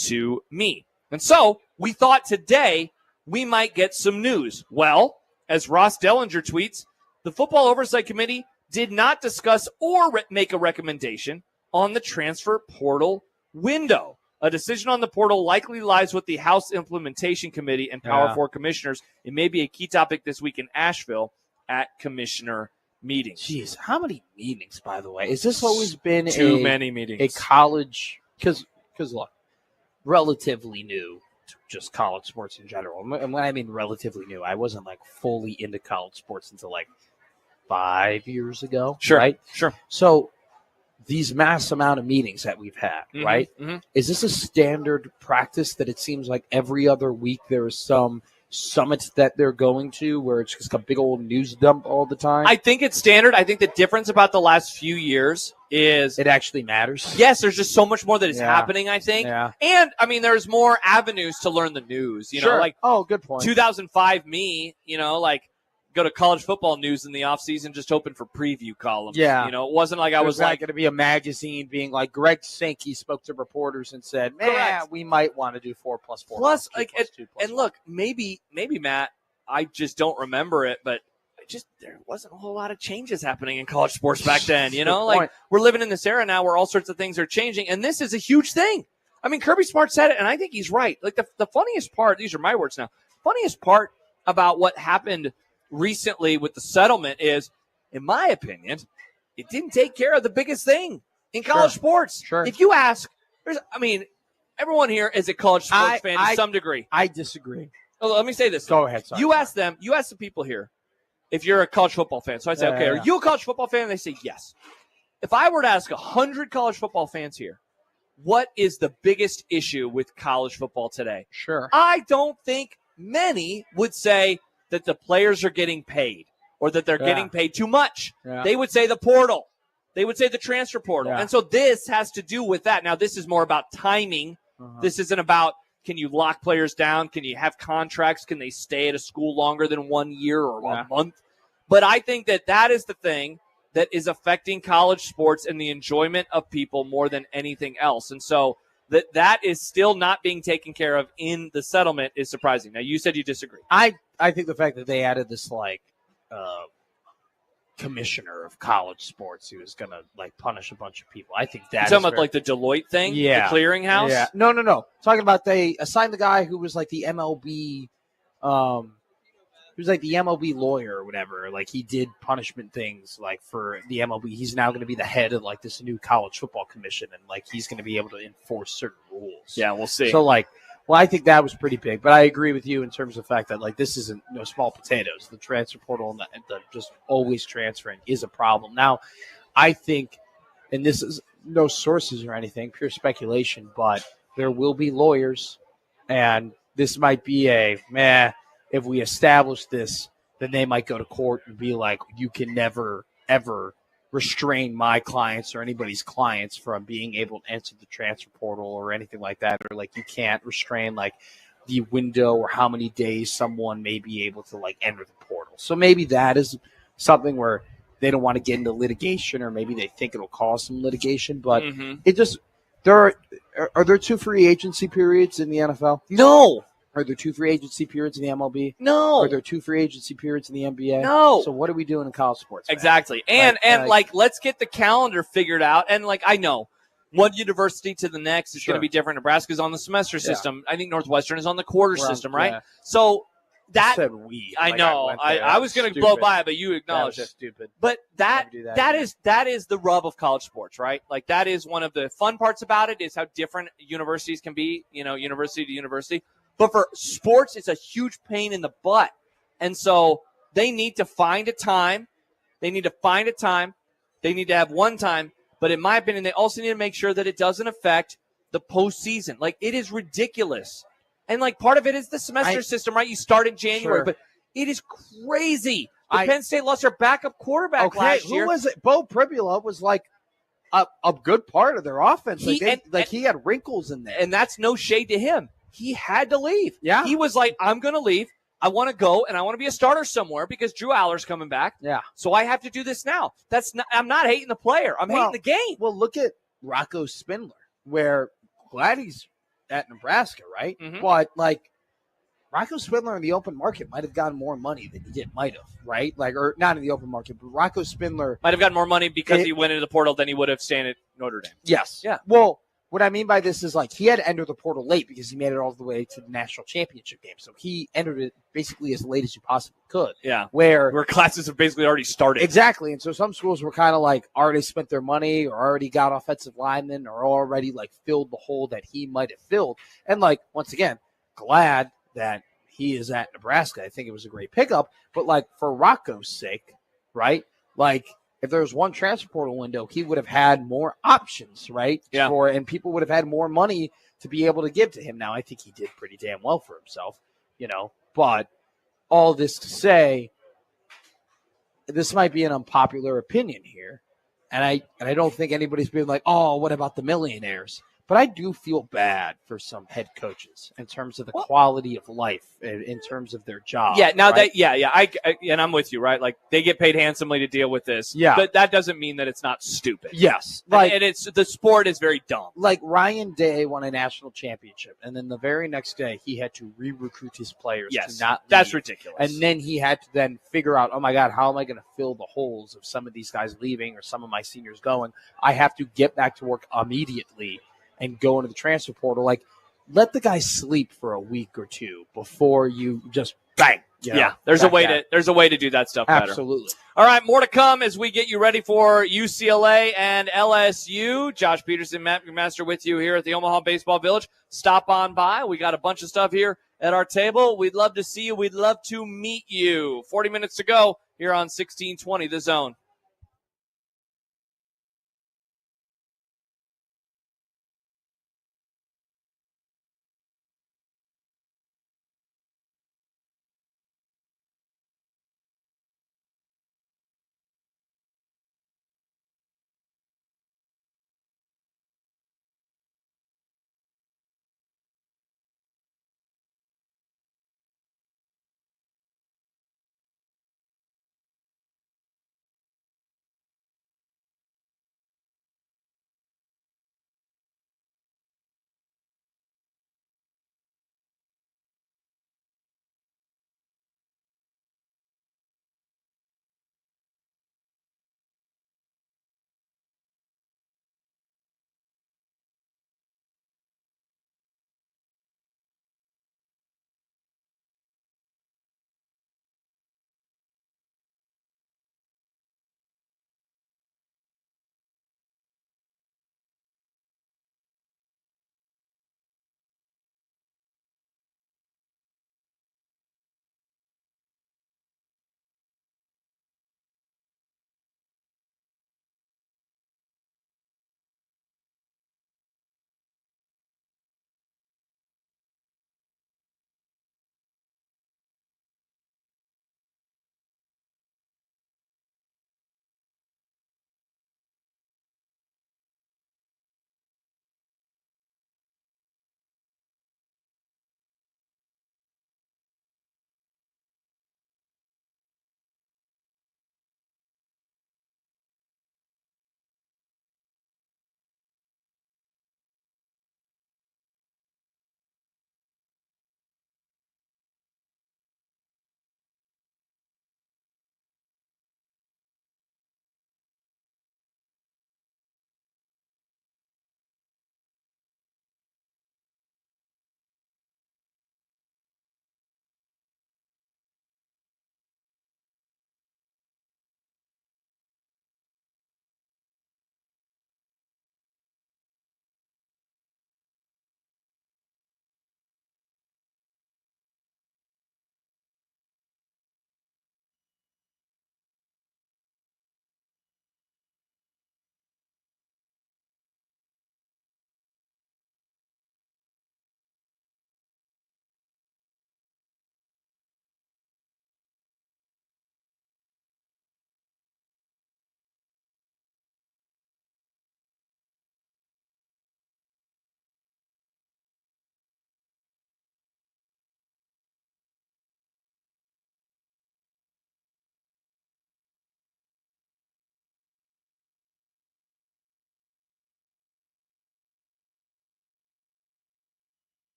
to me. And so we thought today we might get some news. Well, as Ross Dellinger tweets, the Football Oversight Committee did not discuss or make a recommendation on the transfer portal window. A decision on the portal likely lies with the House Implementation Committee and Power 4 commissioners. It may be a key topic this week in Asheville at commissioner meetings. Jeez, how many meetings, by the way? Has this always been Too many meetings. a college, because look, relatively new to just college sports in general. And when I mean relatively new, I wasn't fully into college sports until 5 years ago. Sure, right? Sure. So these mass amount of meetings that we've had, right? Mm-hmm. Is this a standard practice that it seems like every other week there is some summit that they're going to where it's just a big old news dump all the time? I think it's standard. I think the difference about the last few years is it actually matters. yes, there's just so much more that is happening, I think. Yeah. And, there's more avenues to learn the news. You know, oh, good point. 2005 me, go to college football news in the offseason just hoping for preview columns. Yeah. It wasn't like I was going to be a magazine being like Greg Sankey spoke to reporters and said, man, Correct. we might want to do 4+4. Plus, 2 plus 2 plus and look, maybe Matt, I just don't remember it, but there wasn't a whole lot of changes happening in college sports back then. Point. We're living in this era now where all sorts of things are changing, and this is a huge thing. Kirby Smart said it, and I think he's right. The funniest part, these are my words now, funniest part about what happened recently with the settlement is, in my opinion, it didn't take care of the biggest thing in college sports. Sure. If you ask, everyone here is a college sports fan to some degree. I disagree. Oh, let me say this. Go ahead. Sorry. You ask the people here if you're a college football fan. So I say, okay, are you a college football fan? And they say yes. If I were to ask 100 college football fans here, what is the biggest issue with college football today? Sure. I don't think many would say that the players are getting paid or that they're getting paid too much. Yeah. They would say the portal. They would say the transfer portal. Yeah. And so this has to do with that. Now, this is more about timing. This isn't about, can you lock players down? Can you have contracts? Can they stay at a school longer than 1 year or a month? But I think that is the thing that is affecting college sports and the enjoyment of people more than anything else. And so that is still not being taken care of in the settlement is surprising. Now, you said you disagree. I think the fact that they added this commissioner of college sports who is going to punish a bunch of people, I think that. You're talking about the Deloitte thing, the clearinghouse. Yeah, no. Talking about they assigned the guy who was the MLB, he was the MLB lawyer or whatever. He did punishment things for the MLB. He's now going to be the head of this new college football commission, and he's going to be able to enforce certain rules. Yeah, we'll see. So well, I think that was pretty big, but I agree with you in terms of the fact that this isn't no small potatoes. The transfer portal and the just always transferring is a problem. Now, I think, and this is no sources or anything, pure speculation, but there will be lawyers, and this might be if we establish this, then they might go to court and be like, you can never, ever restrain my clients or anybody's clients from being able to enter the transfer portal or anything like that. Or like you can't restrain like the window or how many days someone may be able to like enter the portal. So maybe that is something where they don't want to get into litigation, or maybe they think it'll cause some litigation. But it just are there 2 free agency periods in the NFL? No. Are there 2 free agency periods in the MLB? No. Are there 2 free agency periods in the NBA? No. So what are we doing in college sports? Man? Exactly. And let's get the calendar figured out. And like I know one university to the next is going to be different. Nebraska's on the semester system. I think Northwestern is on the quarter system, right? So that said we. I know. I was going to blow by it, but you acknowledged it. Stupid. But that is the rub of college sports, right? Like that is one of the fun parts about it is how different universities can be, university to university. But for sports, it's a huge pain in the butt. And so they need to find a time. They need to have one time. But in my opinion, they also need to make sure that it doesn't affect the postseason. Like, it is ridiculous. And, like, part of it is the semester system, right? You start in January. But it is crazy. Penn State lost their backup quarterback last year. Who was it? Bo Pribula was, like, a good part of their offense. He had wrinkles in there. And that's no shade to him. He had to leave. Yeah. He was like, I'm going to leave. I want to go, and I want to be a starter somewhere because Drew Aller's coming back. Yeah. So I have to do this now. I'm not hating the player. I'm hating the game. Well, look at Rocco Spindler, where glad he's at Nebraska, right? Mm-hmm. But, like, Rocco Spindler in the open market might have gotten more money than he did, right? Like, or not in the open market, but Rocco Spindler might have gotten more money because he went into the portal than he would have stayed at Notre Dame. Yes. Yeah. Well, what I mean by this is, like, he had to enter the portal late because he made it all the way to the national championship game. So he entered it basically as late as you possibly could. Yeah. Where classes have basically already started. Exactly. And so some schools were kind of like already spent their money or already got offensive linemen or already, like, filled the hole that he might have filled. And, like, once again, glad that he is at Nebraska. I think it was a great pickup. But, like, for Rocco's sake, right, like, if there was one transfer portal window, he would have had more options, right? Yeah. And people would have had more money to be able to give to him. Now, I think he did pretty damn well for himself, But all this to say, this might be an unpopular opinion here, and I don't think anybody's being like, oh, what about the millionaires? But I do feel bad for some head coaches in terms of the quality of life, in terms of their job. Yeah, now right? and I'm with you, right? Like, they get paid handsomely to deal with this. Yeah. But that doesn't mean that it's not stupid. Yes. And it's the sport is very dumb. Like, Ryan Day won a national championship, and then the very next day he had to re-recruit his players to not leave. That's ridiculous. And then he had to then figure out, oh my God, how am I going to fill the holes of some of these guys leaving or some of my seniors going? I have to get back to work immediately and go into the transfer portal. Like, let the guy sleep for a week or two before you just bang. There's a way to do that stuff better. Absolutely. All right, more to come as we get you ready for UCLA and LSU. Josh Peterson, Matt McMaster with you here at the Omaha Baseball Village. Stop on by. We got a bunch of stuff here at our table. We'd love to see you. We'd love to meet you. 40 minutes to go here on 1620 The Zone.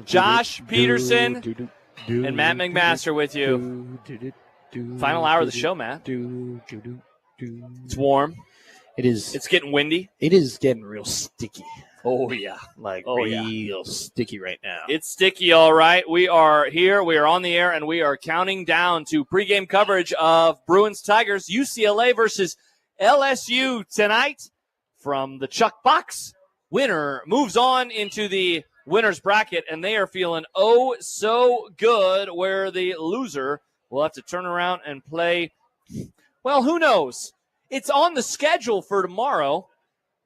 Josh Peterson and Matt McMaster with you. Final hour of the show, Matt. It's warm. It is. It's getting windy. It is getting real sticky. Oh, yeah. Real sticky right now. It's sticky, all right. We are here. We are on the air, and we are counting down to pregame coverage of Bruins Tigers, UCLA versus LSU tonight from the Chuck Box. Winner moves on into the winner's bracket, and they are feeling oh so good, where the loser will have to turn around and play, well, who knows? It's on the schedule for tomorrow,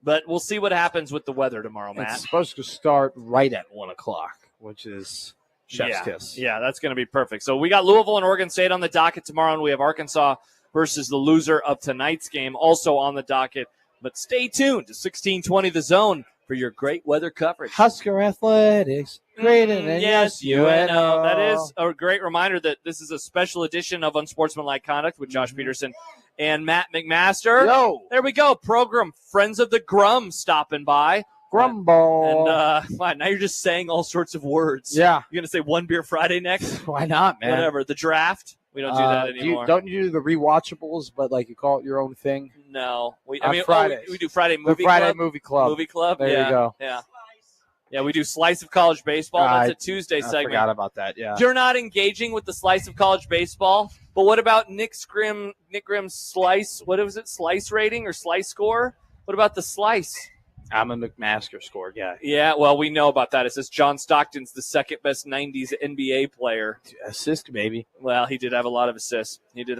but we'll see what happens with the weather tomorrow, Matt. It's supposed to start right at 1 o'clock, which is chef's kiss. Yeah, that's going to be perfect. So we got Louisville and Oregon State on the docket tomorrow, and we have Arkansas versus the loser of tonight's game also on the docket. But stay tuned to 1620 The Zone for your great weather coverage. Husker Athletics, greater than yes, UNO. That is a great reminder that this is a special edition of Unsportsmanlike Conduct with Josh Peterson and Matt McMaster. Yo. There we go. Program Friends of the Grum stopping by. Grumble. And wow, now you're just saying all sorts of words. Yeah. You're going to say One Beer Friday next? Why not, man? Whatever. The draft. We don't do that anymore. Don't you do the rewatchables, but like you call it your own thing? No. Fridays. We do Friday Movie Club. The Friday Movie Club. Movie Club. There yeah. you go. Yeah, we do Slice of College Baseball. That's a Tuesday segment. I forgot about that, yeah. You're not engaging with the Slice of College Baseball, but what about Nick Grimm's Slice? What was it? Slice rating or Slice score? What about the Slice? I'm a McMaster score guy. Yeah, well, we know about that. It says John Stockton's the second best 90s NBA player. Assist, baby. Well, he did have a lot of assists. If you're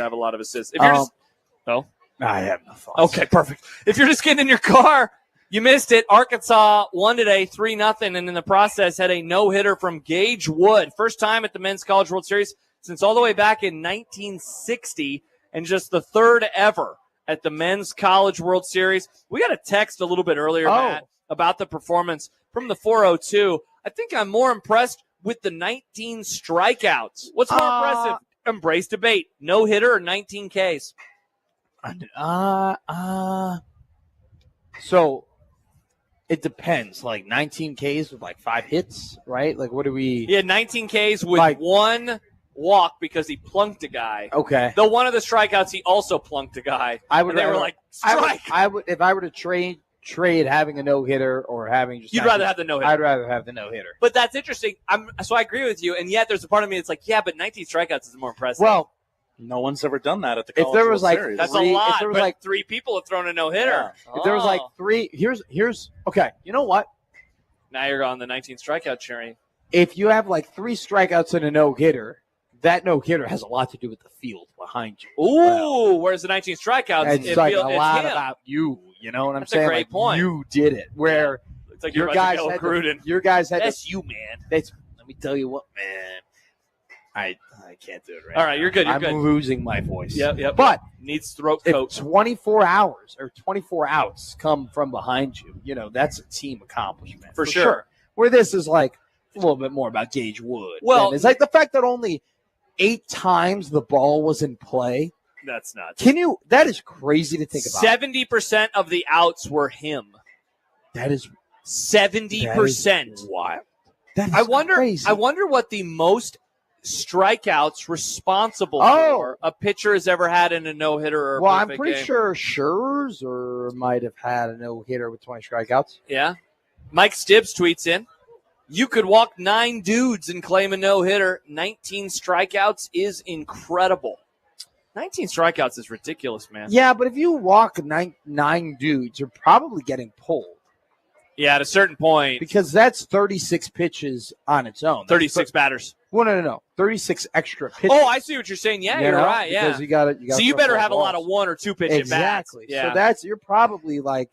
I have no thoughts. Okay, perfect. If you're just getting in your car, you missed it. Arkansas won today 3-0, and in the process had a no-hitter from Gage Wood. First time at the Men's College World Series since all the way back in 1960, and just the third ever at the Men's College World Series. We got a text a little bit earlier, Matt, about the performance from the 402. I think I'm more impressed with the 19 strikeouts. What's more impressive? Embrace debate. No-hitter or 19 Ks? So it depends. Like 19 Ks with like 5 hits, right? Like what do we? He had 19 Ks with one walk because he plunked a guy. Okay. Though one of the strikeouts, he also plunked a guy. They were like, strike. I would if I were to trade having a no hitter or having just. You'd rather have the no hitter. I'd rather have the no hitter. But that's interesting. So I agree with you, and yet there's a part of me that's like, yeah, but 19 strikeouts is more impressive. Well, no one's ever done that at the College if there was World like Series. That's a lot. If there was like 3 people have thrown a no hitter. Yeah. If there was like 3, here's okay. You know what? Now you're on the 19 strikeout cherry. If you have like 3 strikeouts and a no hitter, that no hitter has a lot to do with the field behind you. Ooh, whereas the 19 strikeouts, it's like a lot about you. You know what I'm saying? That's a great point. You did it. Where it's like your guys had That's you, man. Let me tell you what, man. I can't do it right. All right, you're good. I'm losing my voice. Yep. But needs throat coat. If 24 hours or 24 outs come from behind you, that's a team accomplishment for sure. Where this is like a little bit more about Gage Wood. Well, it's like the fact that only 8 times the ball was in play. That's nuts. That is crazy to think about. 70% of the outs were him. That is 70%. Wild. That is crazy. I wonder what the most strikeouts responsible for a pitcher has ever had in a no-hitter or a I'm perfect pretty game. sure Scherzer might have had a no-hitter with 20 strikeouts. Yeah. Mike Stibbs tweets in, you could walk 9 dudes and claim a no-hitter. 19 strikeouts is incredible. 19 strikeouts is ridiculous, man. Yeah, but if you walk nine dudes, you're probably getting pulled. Yeah, at a certain point. Because that's 36 pitches on its own. 36 batters. Well, no. 36 extra pitches. Oh, I see what you're saying. Yeah, you're right. Yeah. Because you got so you better have a lot of 1 or 2 pitch at bats. Exactly. Yeah. So you're probably like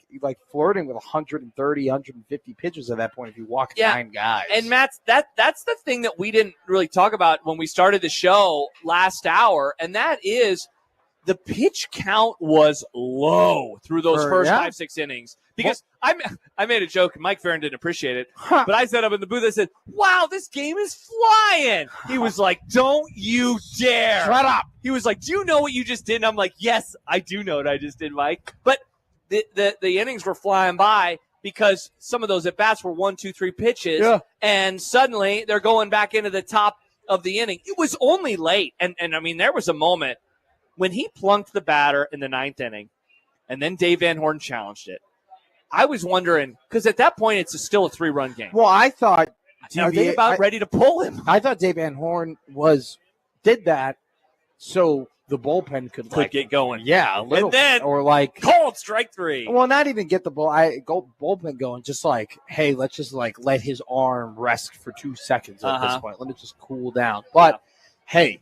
flirting with 130, 150 pitches at that point if you walk 9 guys. And Matt, that's the thing that we didn't really talk about when we started the show last hour, and that is the pitch count was low through those first 5-6 innings. Because I made a joke, and Mike Farron didn't appreciate it, but I said up in the booth, I said, wow, this game is flying. He was like, don't you dare. Shut up. He was like, do you know what you just did? And I'm like, yes, I do know what I just did, Mike. But the innings were flying by, because some of those at-bats were 1, 2, 3 pitches, and suddenly they're going back into the top of the inning. It was only late, and I mean, there was a moment when he plunked the batter in the 9th inning, and then Dave Van Horn challenged it. I was wondering, because at that point it's still a 3-run game. Well, I thought are they about ready to pull him? I thought Dave Van Horn did that so the bullpen could get going. Yeah, a little, and then or like called strike 3. Well, not even get the bullpen going. Just like, hey, let's just like let his arm rest for 2 seconds at this point. Let me just cool down. But hey,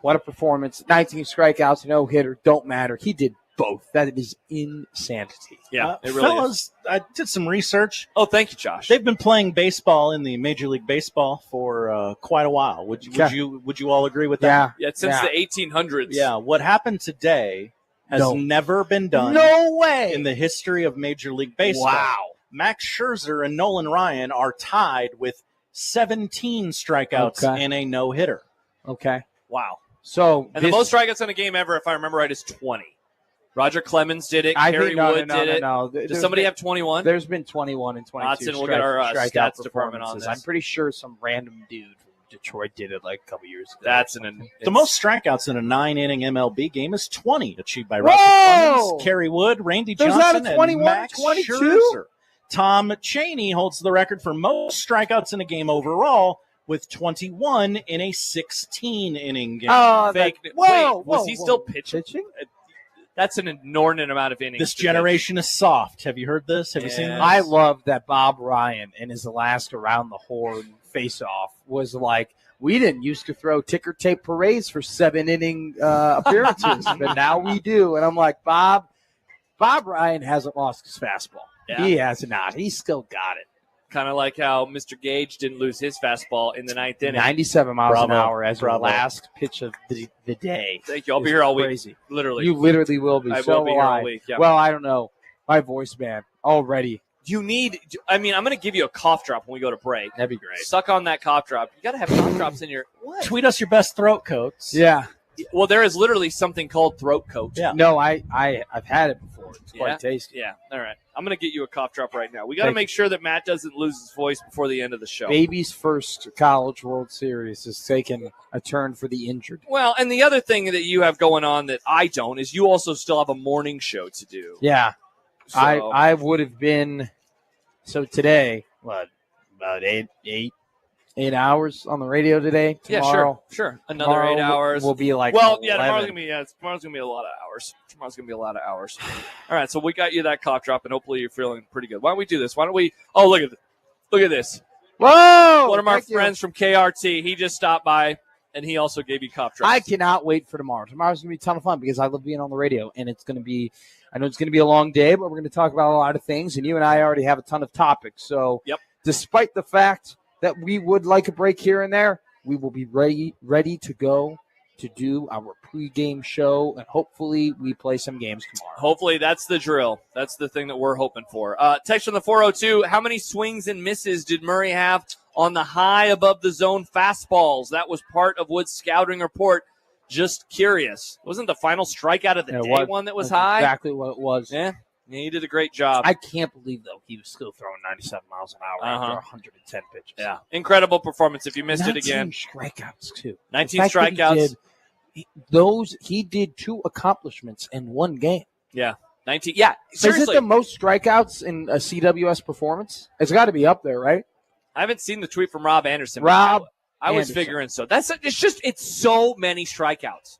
what a performance! 19 strikeouts, no hitter, don't matter. He did both. That is insanity. Yeah, it really fellas, is. I did some research. Oh, thank you, Josh. They've been playing baseball in the Major League Baseball for quite a while. Would you all agree with that? Yeah, since the 1800s. Yeah, what happened today has never been done. No way in the history of Major League Baseball. Wow. Max Scherzer and Nolan Ryan are tied with 17 strikeouts in a no-hitter. Okay. Wow. So the most strikeouts in a game ever, if I remember right, is 20. Roger Clemens did it. Kerry Wood did it. No. Does somebody have 21? There's been 21 and 22 Watson, we'll get our stats department on performances. this. I'm pretty sure some random dude from Detroit did it like a couple years ago. That's the most strikeouts in a 9-inning MLB game is 20, achieved by Roger Clemens, Kerry Wood, Randy Johnson, and Max Scherzer. Tom Chaney holds the record for most strikeouts in a game overall, with 21 in a 16-inning game. Was he still pitching? That's an inordinate amount of innings. This generation is soft. Have you heard this? Have you seen this? I love that Bob Ryan in his last Around the Horn face-off was like, we didn't used to throw ticker tape parades for 7-inning appearances, but now we do. And I'm like, Bob Ryan hasn't lost his fastball. Yeah. He has not. He's still got it. Kind of like how Mr. Gage didn't lose his fastball in the 9th inning. 97 miles an hour as the last pitch of the day. Thank you. I'll be here all week. Crazy. Literally. You literally will be. I will be here all week. Yeah. Well, I don't know. My voice, man, already. I'm going to give you a cough drop when we go to break. That'd be great. Suck on that cough drop. You got to have cough drops in your. What? Tweet us your best throat coats. Yeah. Well, there is literally something called throat coat. Yeah. No, I've had it before. It's quite tasty. Yeah. All right. I'm going to get you a cough drop right now. We got to make sure that Matt doesn't lose his voice before the end of the show. Baby's first College World Series is taking a turn for the injured. Well, and the other thing that you have going on that I don't is you also still have a morning show to do. Yeah. So, I would have been – so today, about 8 hours on the radio today. Tomorrow, yeah, sure. Another 8 hours. Will be like tomorrow's 11. gonna be a lot of hours. Tomorrow's gonna be a lot of hours. All right, so we got you that cough drop, and hopefully you're feeling pretty good. Why don't we do this? Why don't we? Oh, look at this. Whoa! One of our friends from KRT, he just stopped by, and he also gave you cough drops. I cannot wait for tomorrow. Tomorrow's gonna be a ton of fun because I love being on the radio, and it's gonna be. I know it's gonna be a long day, but we're gonna talk about a lot of things, and you and I already have a ton of topics. So, despite the fact that we would like a break here and there, we will be ready to go to do our pregame show, and hopefully we play some games tomorrow. Hopefully that's the drill. That's the thing that we're hoping for. Text on the 402, how many swings and misses did Murray have on the high above the zone fastballs? That was part of Wood's scouting report. Just curious. Wasn't the final strikeout of the day one that was high? Exactly what it was. Yeah, he did a great job. I can't believe, though, he was still throwing 97 miles an hour after 110 pitches. Yeah, incredible performance if you missed it again. 19 strikeouts, too. 19 strikeouts. He did 2 accomplishments in one game. Yeah, 19. Yeah, seriously. Is it the most strikeouts in a CWS performance? It's got to be up there, right? I haven't seen the tweet from Rob Anderson. I was figuring so. It's so many strikeouts.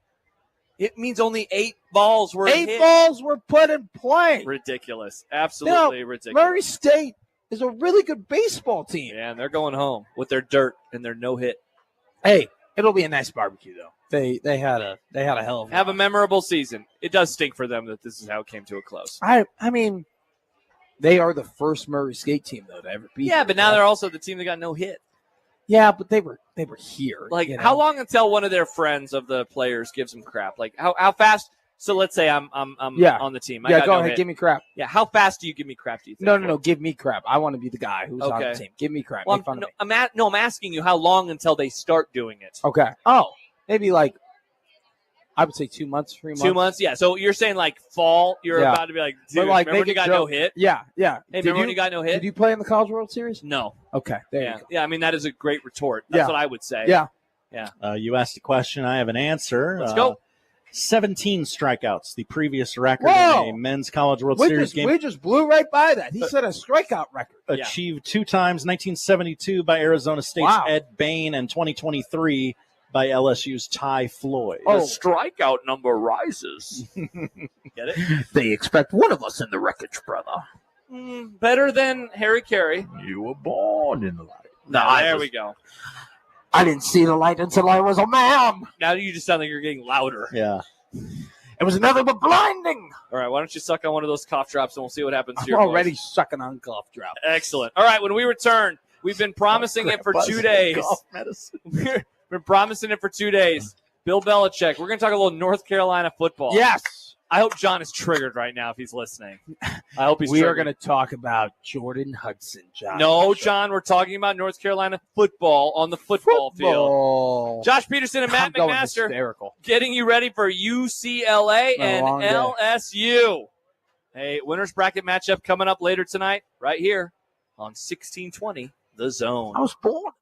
It means only 8 balls were hit. 8 balls were put in play. Ridiculous. Absolutely ridiculous. Murray State is a really good baseball team. Yeah, and they're going home with their dirt and their no hit. Hey, it'll be a nice barbecue though. They had a hell of a memorable season. It does stink for them that this is how it came to a close. I mean, they are the first Murray State team though to ever beat. Yeah, but now they're also the team that got no hit. Yeah, but they were here. Like, how long until one of their friends of the players gives them crap? Like, how fast? So let's say I'm on the team. Go ahead, give me crap. Yeah, how fast do you give me crap? Do you think? No, give me crap. I want to be the guy who's on the team. Give me crap. Well, Make fun of me. I'm asking you how long until they start doing it. Okay. Oh, maybe like I would say 2 months, 3 months. 2 months, yeah. So you're saying like fall, you're Yeah. about to be like, dude, But, like, remember when make you a got no joke. hit? Yeah. Hey, Did remember when you got no hit? Did you play in the College World Series? No. Okay, there you go. Yeah, I mean, that is a great retort. That's what I would say. Yeah. You asked a question. I have an answer. Let's go. 17 strikeouts, the previous record Whoa! in a men's College World Series game. We just blew right by that. He set a strikeout record. Achieved 2 times, 1972 by Arizona State's Ed Bain and 2023 by LSU's Ty Floyd. The strikeout number rises. Get it? They expect one of us in the wreckage, brother. Better than Harry Carey. You were born in the light. There we go. I didn't see the light until I was a man. Now you just sound like you're getting louder. Yeah. It was nothing but blinding. All right, why don't you suck on one of those cough drops and we'll see what happens I'm here. already sucking on cough drop. Excellent. All right, when we return, we've been promising it for 2 days. We've been promising it for 2 days. Bill Belichick. We're going to talk a little North Carolina football. Yes. I hope John is triggered right now if he's listening. I hope he's We triggered. are going to talk about Jordan Hudson, John. No, John, we're talking about North Carolina football on the football field. Josh Peterson and Matt McMaster getting you ready for UCLA and LSU. Hey, winner's bracket matchup coming up later tonight right here on 1620 The Zone. I was born.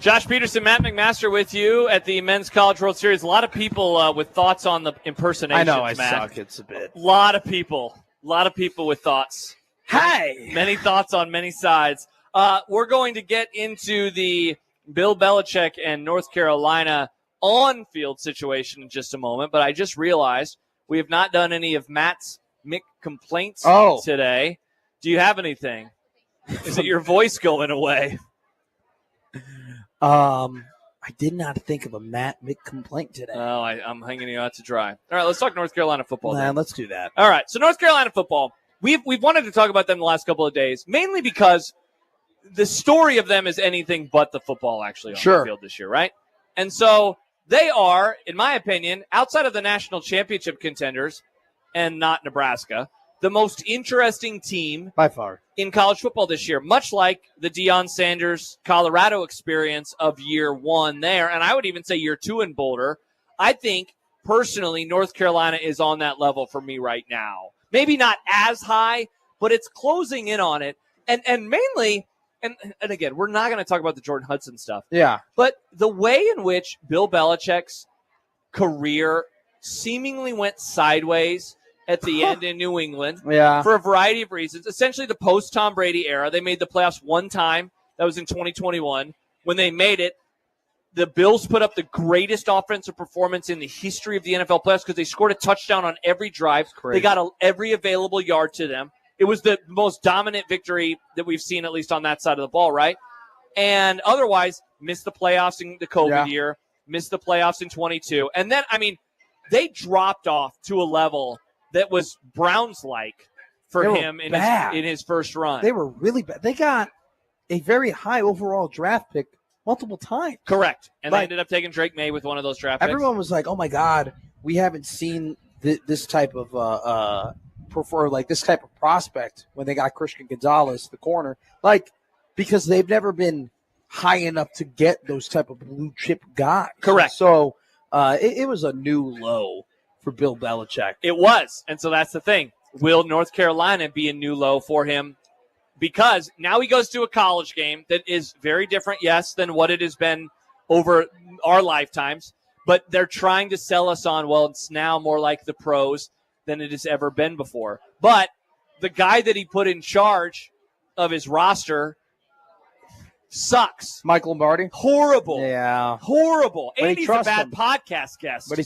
Josh Peterson, Matt McMaster with you at the Men's College World Series. A lot of people with thoughts on the impersonations, I know I Matt. suck. It's a bit. A lot of people with thoughts. Hey! Many thoughts on many sides. We're going to get into the Bill Belichick and North Carolina on-field situation in just a moment, but I just realized we have not done any of Matt's complaints today. Do you have anything? Is it your voice going away? I did not think of a Matt complaint today. Oh, I'm hanging you out to dry. All right, let's talk North Carolina football. Let's do that. All right, so North Carolina football, we've wanted to talk about them the last couple of days, mainly because the story of them is anything but the football actually on the field this year, right? And so they are, in my opinion, outside of the national championship contenders and not Nebraska, the most interesting team by far in college football this year, much like the Deion Sanders Colorado experience of year one there. And I would even say year two in Boulder. I think personally, North Carolina is on that level for me right now. Maybe not as high, but it's closing in on it. And mainly, and again, we're not going to talk about the Jordan Hudson stuff. Yeah. But the way in which Bill Belichick's career seemingly went sideways at the end in New England for a variety of reasons. Essentially the post-Tom Brady era. They made the playoffs one time. That was in 2021. When they made it, the Bills put up the greatest offensive performance in the history of the NFL playoffs because they scored a touchdown on every drive. They got every available yard to them. It was the most dominant victory that we've seen, at least on that side of the ball, right? And otherwise, missed the playoffs in the COVID year, missed the playoffs in 22. And then, they dropped off to a level that was Browns-like for him in his first run. They were really bad. They got a very high overall draft pick multiple times. Correct. And they ended up taking Drake May with one of those draft picks. Everyone was like, oh, my God, we haven't seen this type of this type of prospect when they got Christian Gonzalez, the corner, because they've never been high enough to get those type of blue-chip guys. Correct. So it was a new low for Bill Belichick. It was. And so that's the thing. Will North Carolina be a new low for him? Because now he goes to a college game that is very different, yes, than what it has been over our lifetimes. But they're trying to sell us on, well, it's now more like the pros than it has ever been before. But the guy that he put in charge of his roster sucks. Mike Lombardi? Horrible. Yeah. Horrible. And he's a bad podcast guest. But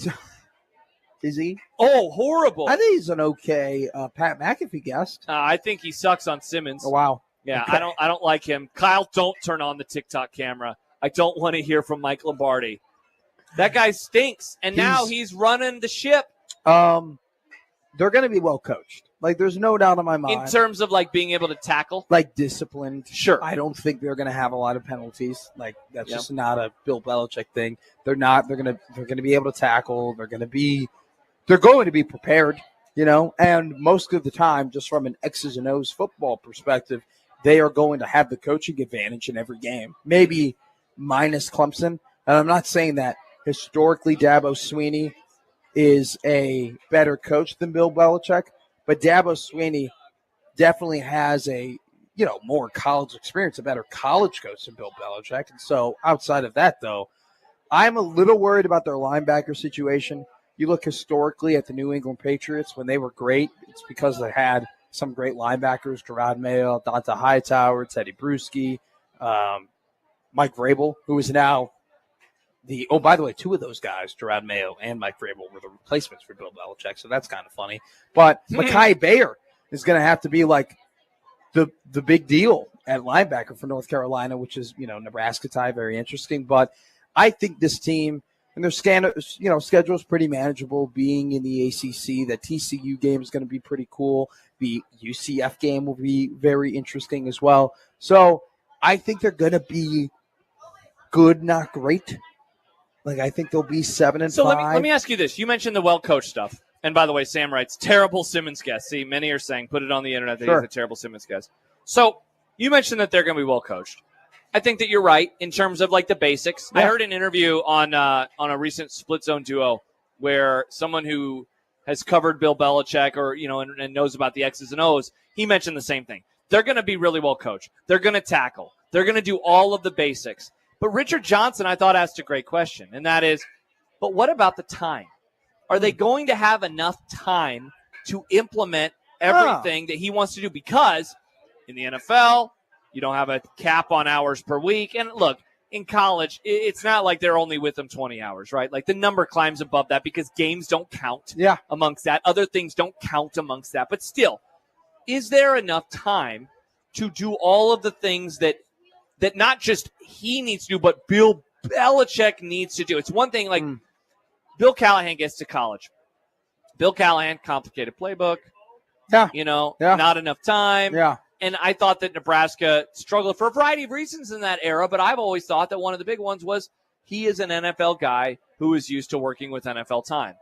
is he? Oh, horrible. I think he's an okay Pat McAfee guest. I think he sucks on Simmons. Oh, wow. Yeah, okay. I don't like him. Kyle, don't turn on the TikTok camera. I don't want to hear from Mike Lombardi. That guy stinks, and now he's running the ship. They're going to be well coached. There's no doubt in my mind. In terms of, being able to tackle? Disciplined. Sure. I don't think they're going to have a lot of penalties. That's just not a Bill Belichick thing. They're not. They're going to be able to tackle. They're going to be prepared, and most of the time, just from an X's and O's football perspective, they are going to have the coaching advantage in every game, maybe minus Clemson. And I'm not saying that historically Dabo Swinney is a better coach than Bill Belichick, but Dabo Swinney definitely has a, more college experience, a better college coach than Bill Belichick. And so outside of that, though, I'm a little worried about their linebacker situation. You look historically at the New England Patriots when they were great. It's because they had some great linebackers, Gerard Mayo, Donta Hightower, Teddy Bruschi, Mike Vrabel, who is now by the way, two of those guys, Gerard Mayo and Mike Vrabel, were the replacements for Bill Belichick, so that's kind of funny. But Mekhi Bayer is going to have to be the big deal at linebacker for North Carolina, which is, Nebraska tie, very interesting. But I think this team, and their schedule is pretty manageable. Being in the ACC, the TCU game is going to be pretty cool. The UCF game will be very interesting as well. So I think they're going to be good, not great. I think they'll be 7-5. So let me ask you this: you mentioned the well-coached stuff, and by the way, Sam writes terrible Simmons guest. See, many are saying put it on the internet that he's a terrible Simmons guest. So you mentioned that they're going to be well-coached. I think that you're right in terms of the basics. Yeah. I heard an interview on a recent Split Zone Duo where someone who has covered Bill Belichick or and knows about the X's and O's, he mentioned the same thing. They're going to be really well coached. They're going to tackle. They're going to do all of the basics. But Richard Johnson, I thought, asked a great question, and that is, but what about the time? Are they going to have enough time to implement everything that he wants to do? Because in the NFL, you don't have a cap on hours per week. And look, in college, it's not like they're only with them 20 hours, right? Like the number climbs above that because games don't count amongst that. Other things don't count amongst that. But still, is there enough time to do all of the things that not just he needs to do, but Bill Belichick needs to do? It's one thing like Bill Callahan gets to college. Bill Callahan, complicated playbook. Yeah. Not enough time. Yeah. And I thought that Nebraska struggled for a variety of reasons in that era, but I've always thought that one of the big ones was he is an NFL guy who is used to working with NFL time.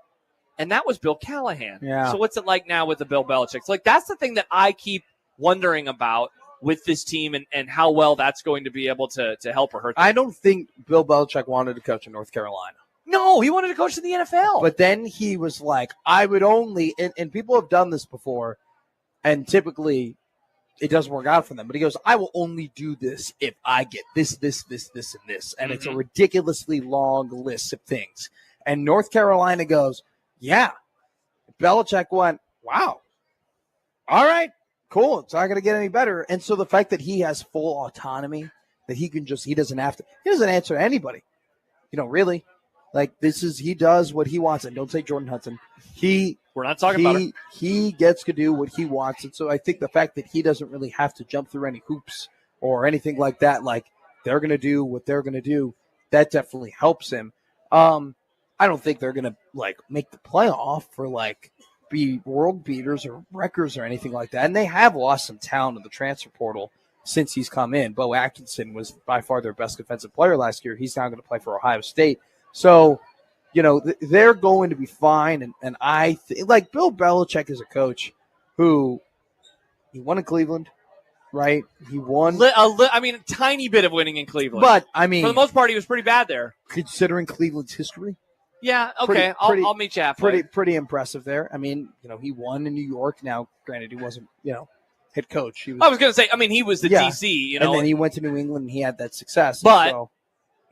And that was Bill Callahan. Yeah. So what's it like now with the Bill Belichick? So that's the thing that I keep wondering about with this team and how well that's going to be able to help or hurt them. I don't think Bill Belichick wanted to coach in North Carolina. No, he wanted to coach in the NFL. But then he was like, I would only – and people have done this before, and typically – it doesn't work out for them. But he goes, I will only do this if I get this, and this. And it's a ridiculously long list of things. And North Carolina goes, yeah. Belichick went, wow. All right, cool. It's not going to get any better. And so the fact that he has full autonomy, that he doesn't answer to anybody. Really. Like he does what he wants. And don't say Jordan Hudson. We're not talking about it. He gets to do what he wants. And so I think the fact that he doesn't really have to jump through any hoops or anything like that, like they're going to do what they're going to do, that definitely helps him. I don't think they're going to like make the playoff for like be world beaters or wreckers or anything like that. And they have lost some talent in the transfer portal since he's come in. Bo Atkinson was by far their best defensive player last year. He's now going to play for Ohio State. So, they're going to be fine. And I think, like, Bill Belichick is a coach who he won in Cleveland, right? He won. A tiny bit of winning in Cleveland. But, for the most part, he was pretty bad there. Considering Cleveland's history. Yeah, okay. I'll meet you halfway. Pretty impressive there. He won in New York. Now, granted, he wasn't, head coach. I was going to say, he was the DC, And then he went to New England and he had that success. But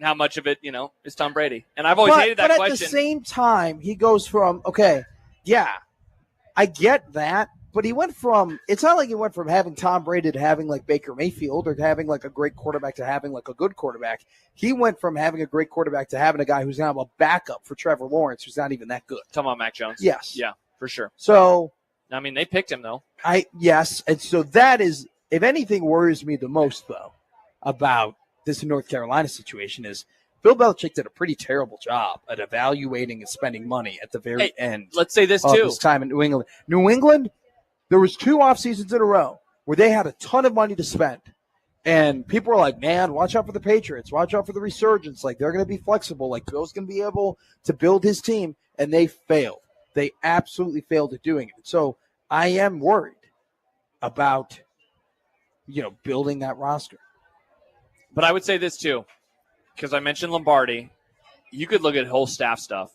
how much of it, is Tom Brady? And I've always hated that question. But at the same time, he goes from, okay, yeah, I get that. But he went from, it's not like he went from having Tom Brady to having like Baker Mayfield or having like a great quarterback to having like a good quarterback. He went from having a great quarterback to having a guy who's now a backup for Trevor Lawrence, who's not even that good. Talking about Mac Jones? Yes. Yeah, for sure. So. They picked him, though. Yes. And so that is, if anything worries me the most, though, about this North Carolina situation is Bill Belichick did a pretty terrible job at evaluating and spending money at the very end. Let's say this, of too. His time in New England. New England, there was 2 off seasons in a row where they had a ton of money to spend. And people were like, man, watch out for the Patriots. Watch out for the resurgence. Like, they're going to be flexible. Like, Bill's going to be able to build his team. And they failed. They absolutely failed at doing it. So I am worried about, building that roster. But I would say this, too, because I mentioned Lombardi. You could look at whole staff stuff.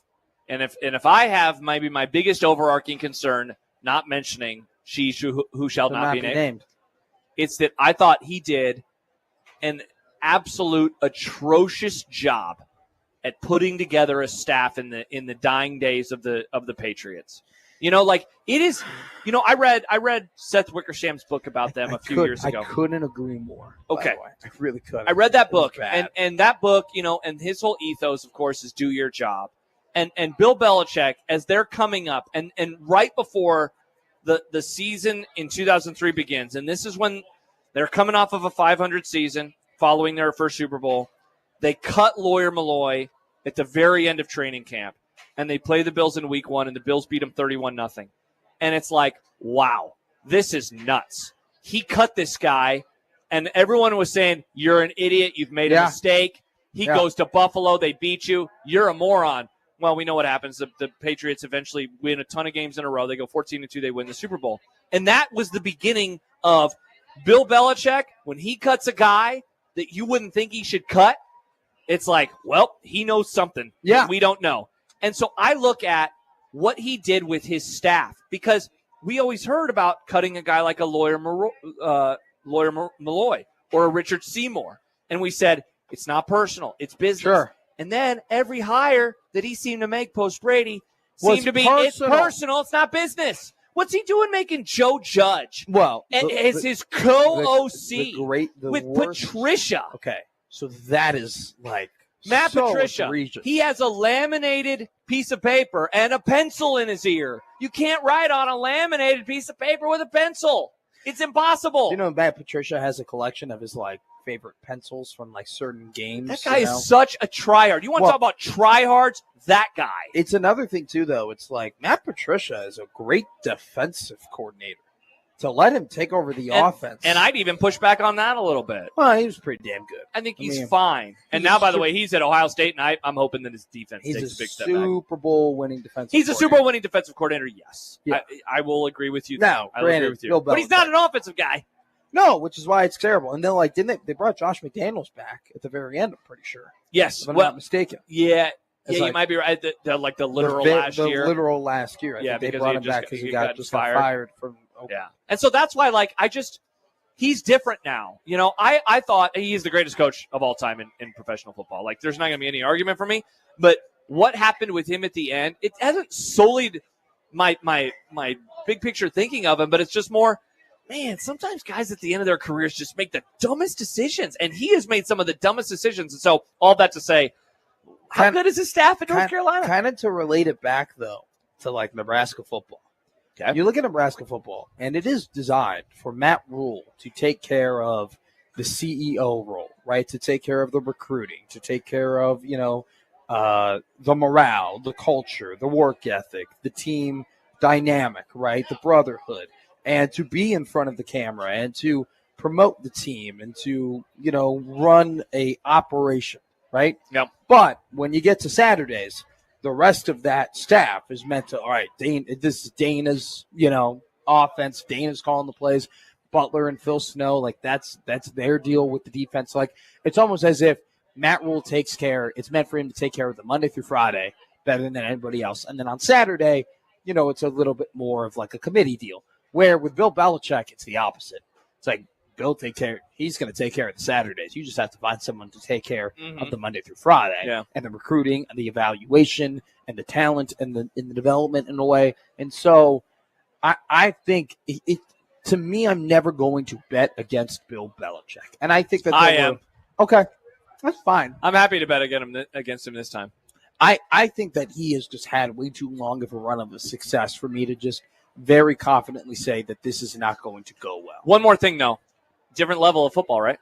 And if I have maybe my biggest overarching concern, not mentioning she who shall not be named, it's that I thought he did an absolute atrocious job at putting together a staff in the dying days of the Patriots. It is. I read Seth Wickersham's book about them a few years ago. I couldn't agree more. Okay, I really couldn't. I read that book, and that book, and his whole ethos, of course, is do your job. And Bill Belichick, as they're coming up, and right before the season in 2003 begins, and this is when they're coming off of a 500 season following their first Super Bowl. They cut Lawyer Malloy at the very end of training camp. And they play the Bills in week 1, and the Bills beat them 31-0. And it's like, wow, this is nuts. He cut this guy, and everyone was saying, you're an idiot. You've made a mistake. He goes to Buffalo. They beat you. You're a moron. Well, we know what happens. The Patriots eventually win a ton of games in a row. They go 14-2. They win the Super Bowl. And that was the beginning of Bill Belichick. When he cuts a guy that you wouldn't think he should cut, it's like, well, he knows something that we don't know. And so I look at what he did with his staff, because we always heard about cutting a guy like a Lawyer Malloy or a Richard Seymour. And we said, it's not personal. It's business. Sure. And then every hire that he seemed to make post-Brady seemed to be, it's personal. It's not business. What's he doing making Joe Judge? Well, as his co-OC with worst, Patricia. Okay. So that is like Matt so Patricia, egregious. he has a laminated piece of paper and a pencil in his ear. You can't write on a laminated piece of paper with a pencil. It's impossible. You know, Matt Patricia has a collection of his like favorite pencils from like certain games. That guy is such a tryhard. You want to talk about tryhards? That guy. It's another thing too, though. It's like Matt Patricia is a great defensive coordinator. To let him take over the offense, and I'd even push back on that a little bit. Well, he was pretty damn good. I think he's fine. And now, by the way, he's at Ohio State, and I'm hoping that his defense takes a big step back. He's a Super Bowl winning defensive. He's a Super Bowl winning defensive coordinator. Yes, yeah. I will agree with you. Now, I will agree with you. But he's not an offensive guy. No, which is why it's terrible. And then, like, didn't they brought Josh McDaniels back at the very end? I'm pretty sure. Yes, if I'm not mistaken. Yeah. It's you might be right. The literal last year. The literal last year. I think they brought him back because he got fired from. Yeah, and so that's why, like, he's different now. You know, I thought he's the greatest coach of all time in professional football. Like, there's not going to be any argument for me. But what happened with him at the end, it hasn't sullied my big picture thinking of him, but it's just more, man, sometimes guys at the end of their careers just make the dumbest decisions, and he has made some of the dumbest decisions. And so all that to say, how good is his staff in North Carolina? Kind of to relate it back, though, to, like, Nebraska football. Okay. You look at Nebraska football, and it is designed for Matt Rule to take care of the CEO role, right? To take care of the recruiting, to take care of, you know, the morale, the culture, the work ethic, the team dynamic, right? The brotherhood, and to be in front of the camera and to promote the team and to, you know, run a operation, right? Yep. But when you get to Saturdays, the rest of that staff is meant to, all right, this is Dana's, you know, offense. Dana's calling the plays. Butler and Phil Snow, like that's their deal with the defense. Like, it's almost as if Matt Rule takes care. It's meant for him to take care of the Monday through Friday better than anybody else. And then on Saturday, you know, it's a little bit more of like a committee deal. Where with Bill Belichick, it's the opposite. It's like, Bill he's going to take care of the Saturdays. You just have to find someone to take care of the Monday through Friday and the recruiting and the evaluation and the talent and the development in a way. And so I think to me, I'm never going to bet against Bill Belichick. And I think that I am. Okay, that's fine. I'm happy to bet against him this time. I think that he has just had way too long of a run of success for me to just very confidently say that this is not going to go well. One more thing, though. Different level of football, right?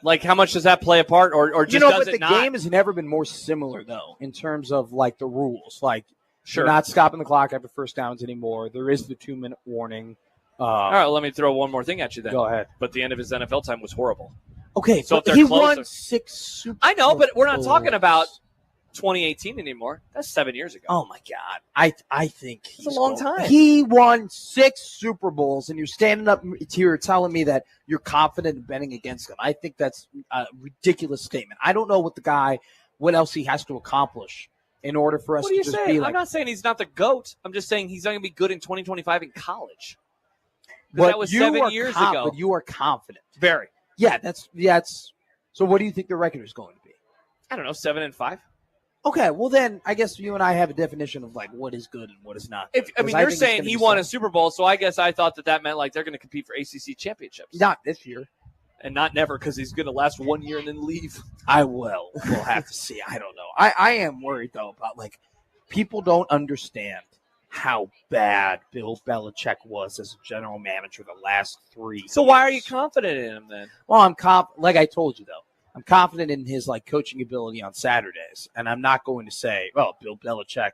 Like, how much does that play a part, or just does it not? The game has never been more similar, though, in terms of, like, the rules. Like, sure, you're not stopping the clock after first downs anymore. There is the 2-minute warning. All right, let me throw one more thing at you then. Go ahead. But the end of his NFL time was horrible. Okay, so he won 6 Super Bowls. I know, but we're not talking about 2018 anymore. That's 7 years ago. Oh, my God. I think it's a long time. He won 6 Super Bowls, and you're standing up here telling me that you're confident in betting against him. I think that's a ridiculous statement. I don't know what else he has to accomplish in order for us to just be like. I'm not saying he's not the GOAT. I'm just saying he's not going to be good in 2025 in college. But that was 7 years ago. But you are confident. Very. Yeah, that's so what do you think the record is going to be? I don't know, 7-5. Okay, well then I guess you and I have a definition of like what is good and what is not. You're saying he won a Super Bowl, so I guess I thought that meant like they're going to compete for ACC championships. Not this year. And not never, because he's going to last 1 year and then leave. We'll have to see. I don't know. I am worried though about like people don't understand how bad Bill Belichick was as a general manager the last 3 years. So why are you confident in him then? Well, like I told you though. I'm confident in his like coaching ability on Saturdays, and I'm not going to say, well, Bill Belichick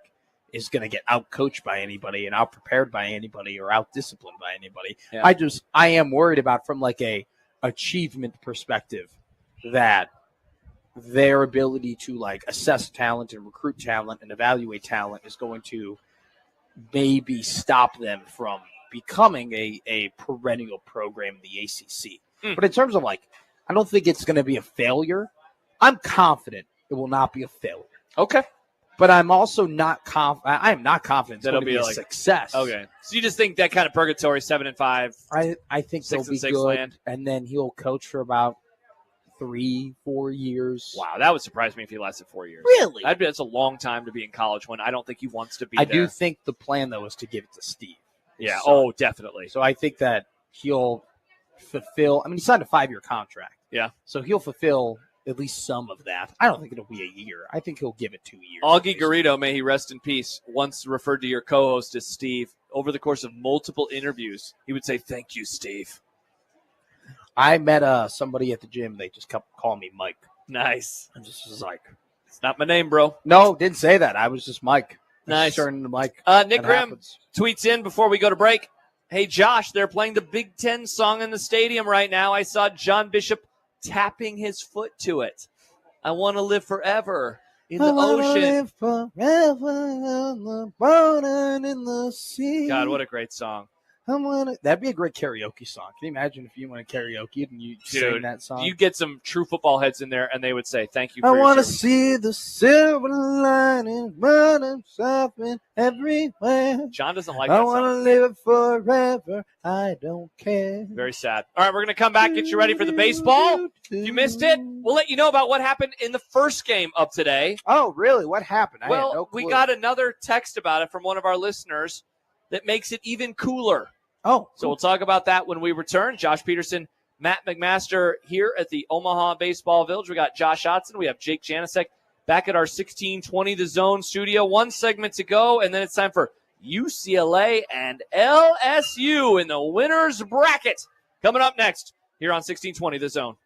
is going to get out-coached by anybody and out-prepared by anybody or out-disciplined by anybody. Yeah. I am worried about from like a achievement perspective that their ability to like assess talent and recruit talent and evaluate talent is going to maybe stop them from becoming a perennial program in the ACC. But in terms of like, I don't think it's going to be a failure. I'm confident it will not be a failure. Okay. But I'm also not confident. I am not confident that'll it's going to be a success. Okay. So you just think that kind of purgatory 7-5. I think they'll be good. Land. And then he'll coach for about 3-4 years. Wow, that would surprise me if he lasted 4 years. Really? That's a long time to be in college when I don't think he wants to be I there. do think the plan, though, is to give it to Steve. Yeah. So, definitely. So I think that he'll fulfill. I mean, he signed a 5-year contract. Yeah. So he'll fulfill at least some of that. I don't think it'll be a year. I think he'll give it 2 years. Augie Garrido, may he rest in peace, once referred to your co-host as Steve. Over the course of multiple interviews, he would say, "Thank you, Steve." I met somebody at the gym. They just kept calling me Mike. Nice. I just was like, It's not my name, bro. no, didn't say that. I was just Mike. Nice. Turning to Mike. Nick That Grimm happens. tweets in before we go to break. Hey, Josh, they're playing the Big Ten song in the stadium right now. I saw John Bishop tapping his foot to it. I want to live forever in the ocean. Live forever on the water in the sea. God, what a great song. That'd be a great karaoke song. Can you imagine if you went to karaoke and you sang that song? You get some true football heads in there, and they would say, "Thank you for I your want to service." see the silver lining running something everywhere. John doesn't like I that want to song. live forever. I don't care. Very sad. All right, we're going to come back, get you ready for the baseball. If you missed it, we'll let you know about what happened in the first game of today. Oh, really? What happened? I had no Well, clue. we got another text about it from one of our listeners that makes it even cooler. Oh, So we'll talk about that when we return. Josh Peterson, Matt McMaster here at the Omaha Baseball Village. We got Josh Otson. We have Jake Janicek back at our 1620 The Zone studio. One segment to go, and then it's time for UCLA and LSU in the winner's bracket. Coming up next here on 1620 The Zone.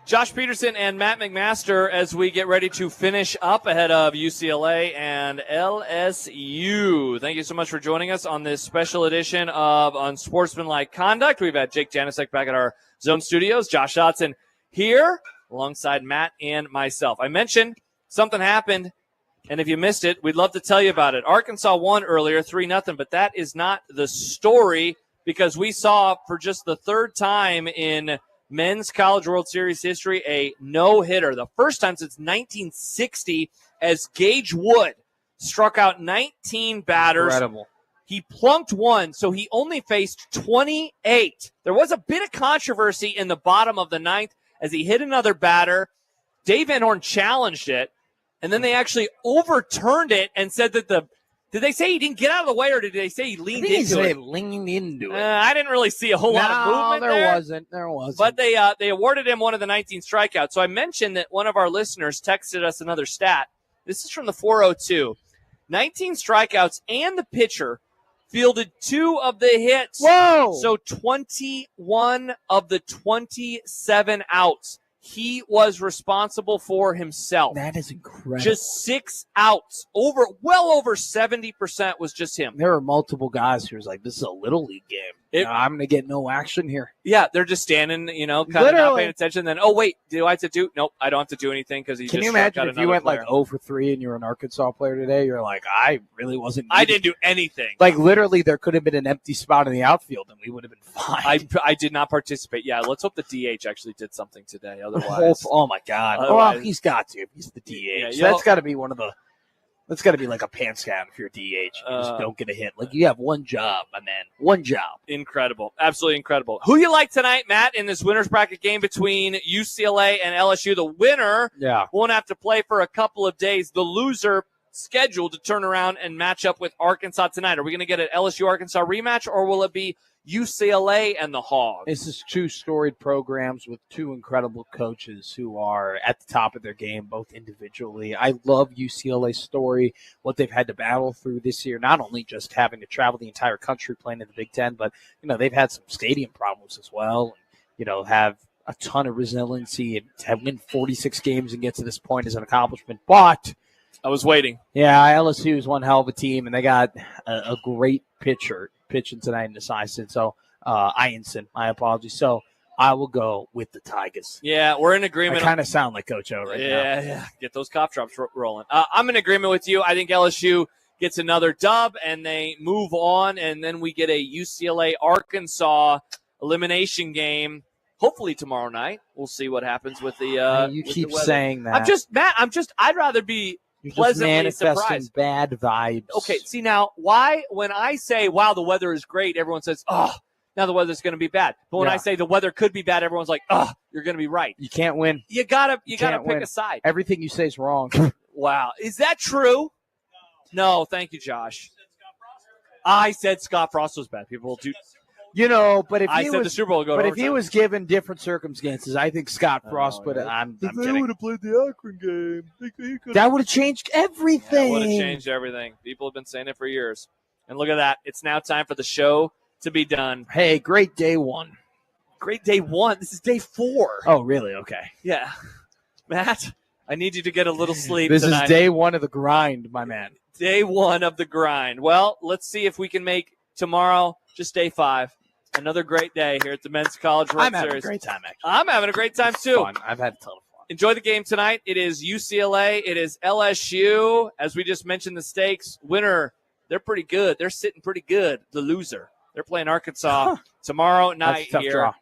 Josh Peterson and Matt McMaster as we get ready to finish up ahead of UCLA and LSU. Thank you so much for joining us on this special edition of Unsportsmanlike Conduct. We've had Jake Janicek back at our Zone Studios, Josh Dotson here alongside Matt and myself. I mentioned something happened, and if you missed it, we'd love to tell you about it. Arkansas won earlier, 3-0, but that is not the story because we saw for just the third time in Men's College World Series history a no-hitter. The first time since 1960 as Gage Wood struck out 19 batters. Incredible. He plunked one, so he only faced 28. There was a bit of controversy in the bottom of the ninth as he hit another batter. Dave Van Horn challenged it, and then they actually overturned it and said that did they say he didn't get out of the way, or did they say he leaned into it? Leaned into it. I didn't really see a whole lot of movement there. There wasn't. But they awarded him one of the 19 strikeouts. So I mentioned that one of our listeners texted us another stat. This is from the 402. 19 strikeouts, and the pitcher fielded 2 of the hits. Whoa! So 21 of the 27 outs he was responsible for himself. That is incredible. Just 6 outs. Well over 70% was just him. There were multiple guys who was like, this is a little league game. I'm going to get no action here. Yeah, they're just standing, kind of not paying attention. Then, oh, wait, do I have to do? Nope, I don't have to do anything because he Can just you struck imagine out if you went player. like 0 for 3 and you're an Arkansas player today? You're like, I really wasn't. I didn't do anything. Like, literally, there could have been an empty spot in the outfield and we would have been fine. I did not participate. Yeah, let's hope the DH actually did something today. Otherwise. Oh, my God. Well, he's got to. He's the DH. Yeah, that's got to be one of the. That's got to be like a pants down if you're a DH. You just don't get a hit. Like, you have one job, my man. One job. Incredible. Absolutely incredible. Who you like tonight, Matt, in this winner's bracket game between UCLA and LSU? The winner won't have to play for a couple of days. The loser scheduled to turn around and match up with Arkansas tonight. Are we going to get an LSU-Arkansas rematch, or will it be UCLA and the Hogs? This is 2 storied programs with 2 incredible coaches who are at the top of their game, both individually. I love UCLA's story, what they've had to battle through this year, not only just having to travel the entire country playing in the Big Ten, but, they've had some stadium problems as well, and, have a ton of resiliency and have win 46 games and get to this point is an accomplishment. But I was waiting. Yeah, LSU is one hell of a team, and they got a great pitcher pitching tonight in Esiason. So, Ianson, my apologies. So, I will go with the Tigers. Yeah, we're in agreement. I kind of sound like Coach O right now. Yeah. Get those cough drops rolling. I'm in agreement with you. I think LSU gets another dub, and they move on, and then we get a UCLA-Arkansas elimination game. Hopefully tomorrow night. We'll see what happens with the you with keep the weather. saying that. I'd rather be You're just pleasantly manifesting surprised. bad vibes. Okay, see now, why when I say, wow, the weather is great, everyone says, oh, now the weather's going to be bad. But when I say the weather could be bad, everyone's like, oh, you're going to be right. You can't win. You gotta pick win. a side. Everything you say is wrong. Wow. Is that true? No, thank you, Josh. I said Scott Frost was bad. People do. But if I he said was, the Super Bowl would go to but if he overtime. was given different circumstances, I think Scott Frost would have. I'm kidding. would have played the Akron game. That would have changed everything. Would have changed everything. People have been saying it for years. And look at that. It's now time for the show to be done. Hey, great day 1. Great day 1. This is day 4. Oh, really? Okay. Yeah. Matt, I need you to get a little sleep This tonight. is day 1 of the grind, my man. Day 1 of the grind. Well, let's see if we can make tomorrow just day 5. Another great day here at the Men's College World I'm Series. having a great time, actually. I'm having a great time, too. Fun. I've had a ton of fun. Enjoy the game tonight. It is UCLA. It is LSU. As we just mentioned, the stakes. Winner, they're pretty good. They're sitting pretty good. The loser, they're playing Arkansas tomorrow night here draw.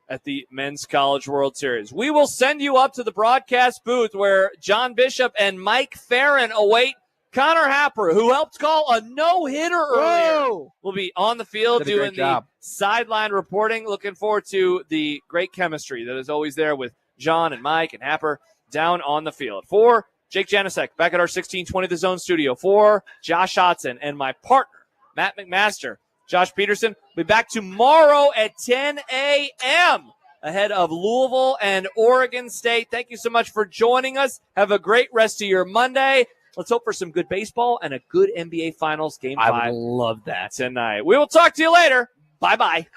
at the Men's College World Series. We will send you up to the broadcast booth where John Bishop and Mike Farron await Connor Happer, who helped call a no-hitter earlier, will be on the field doing the sideline reporting. Looking forward to the great chemistry that is always there with John and Mike and Happer down on the field. For Jake Janicek, back at our 1620 The Zone studio. For Josh Hodson and my partner, Matt McMaster, Josh Peterson, will be back tomorrow at 10 a.m. ahead of Louisville and Oregon State. Thank you so much for joining us. Have a great rest of your Monday. Let's hope for some good baseball and a good NBA Finals Game 5. I would love that tonight. We will talk to you later. Bye-bye.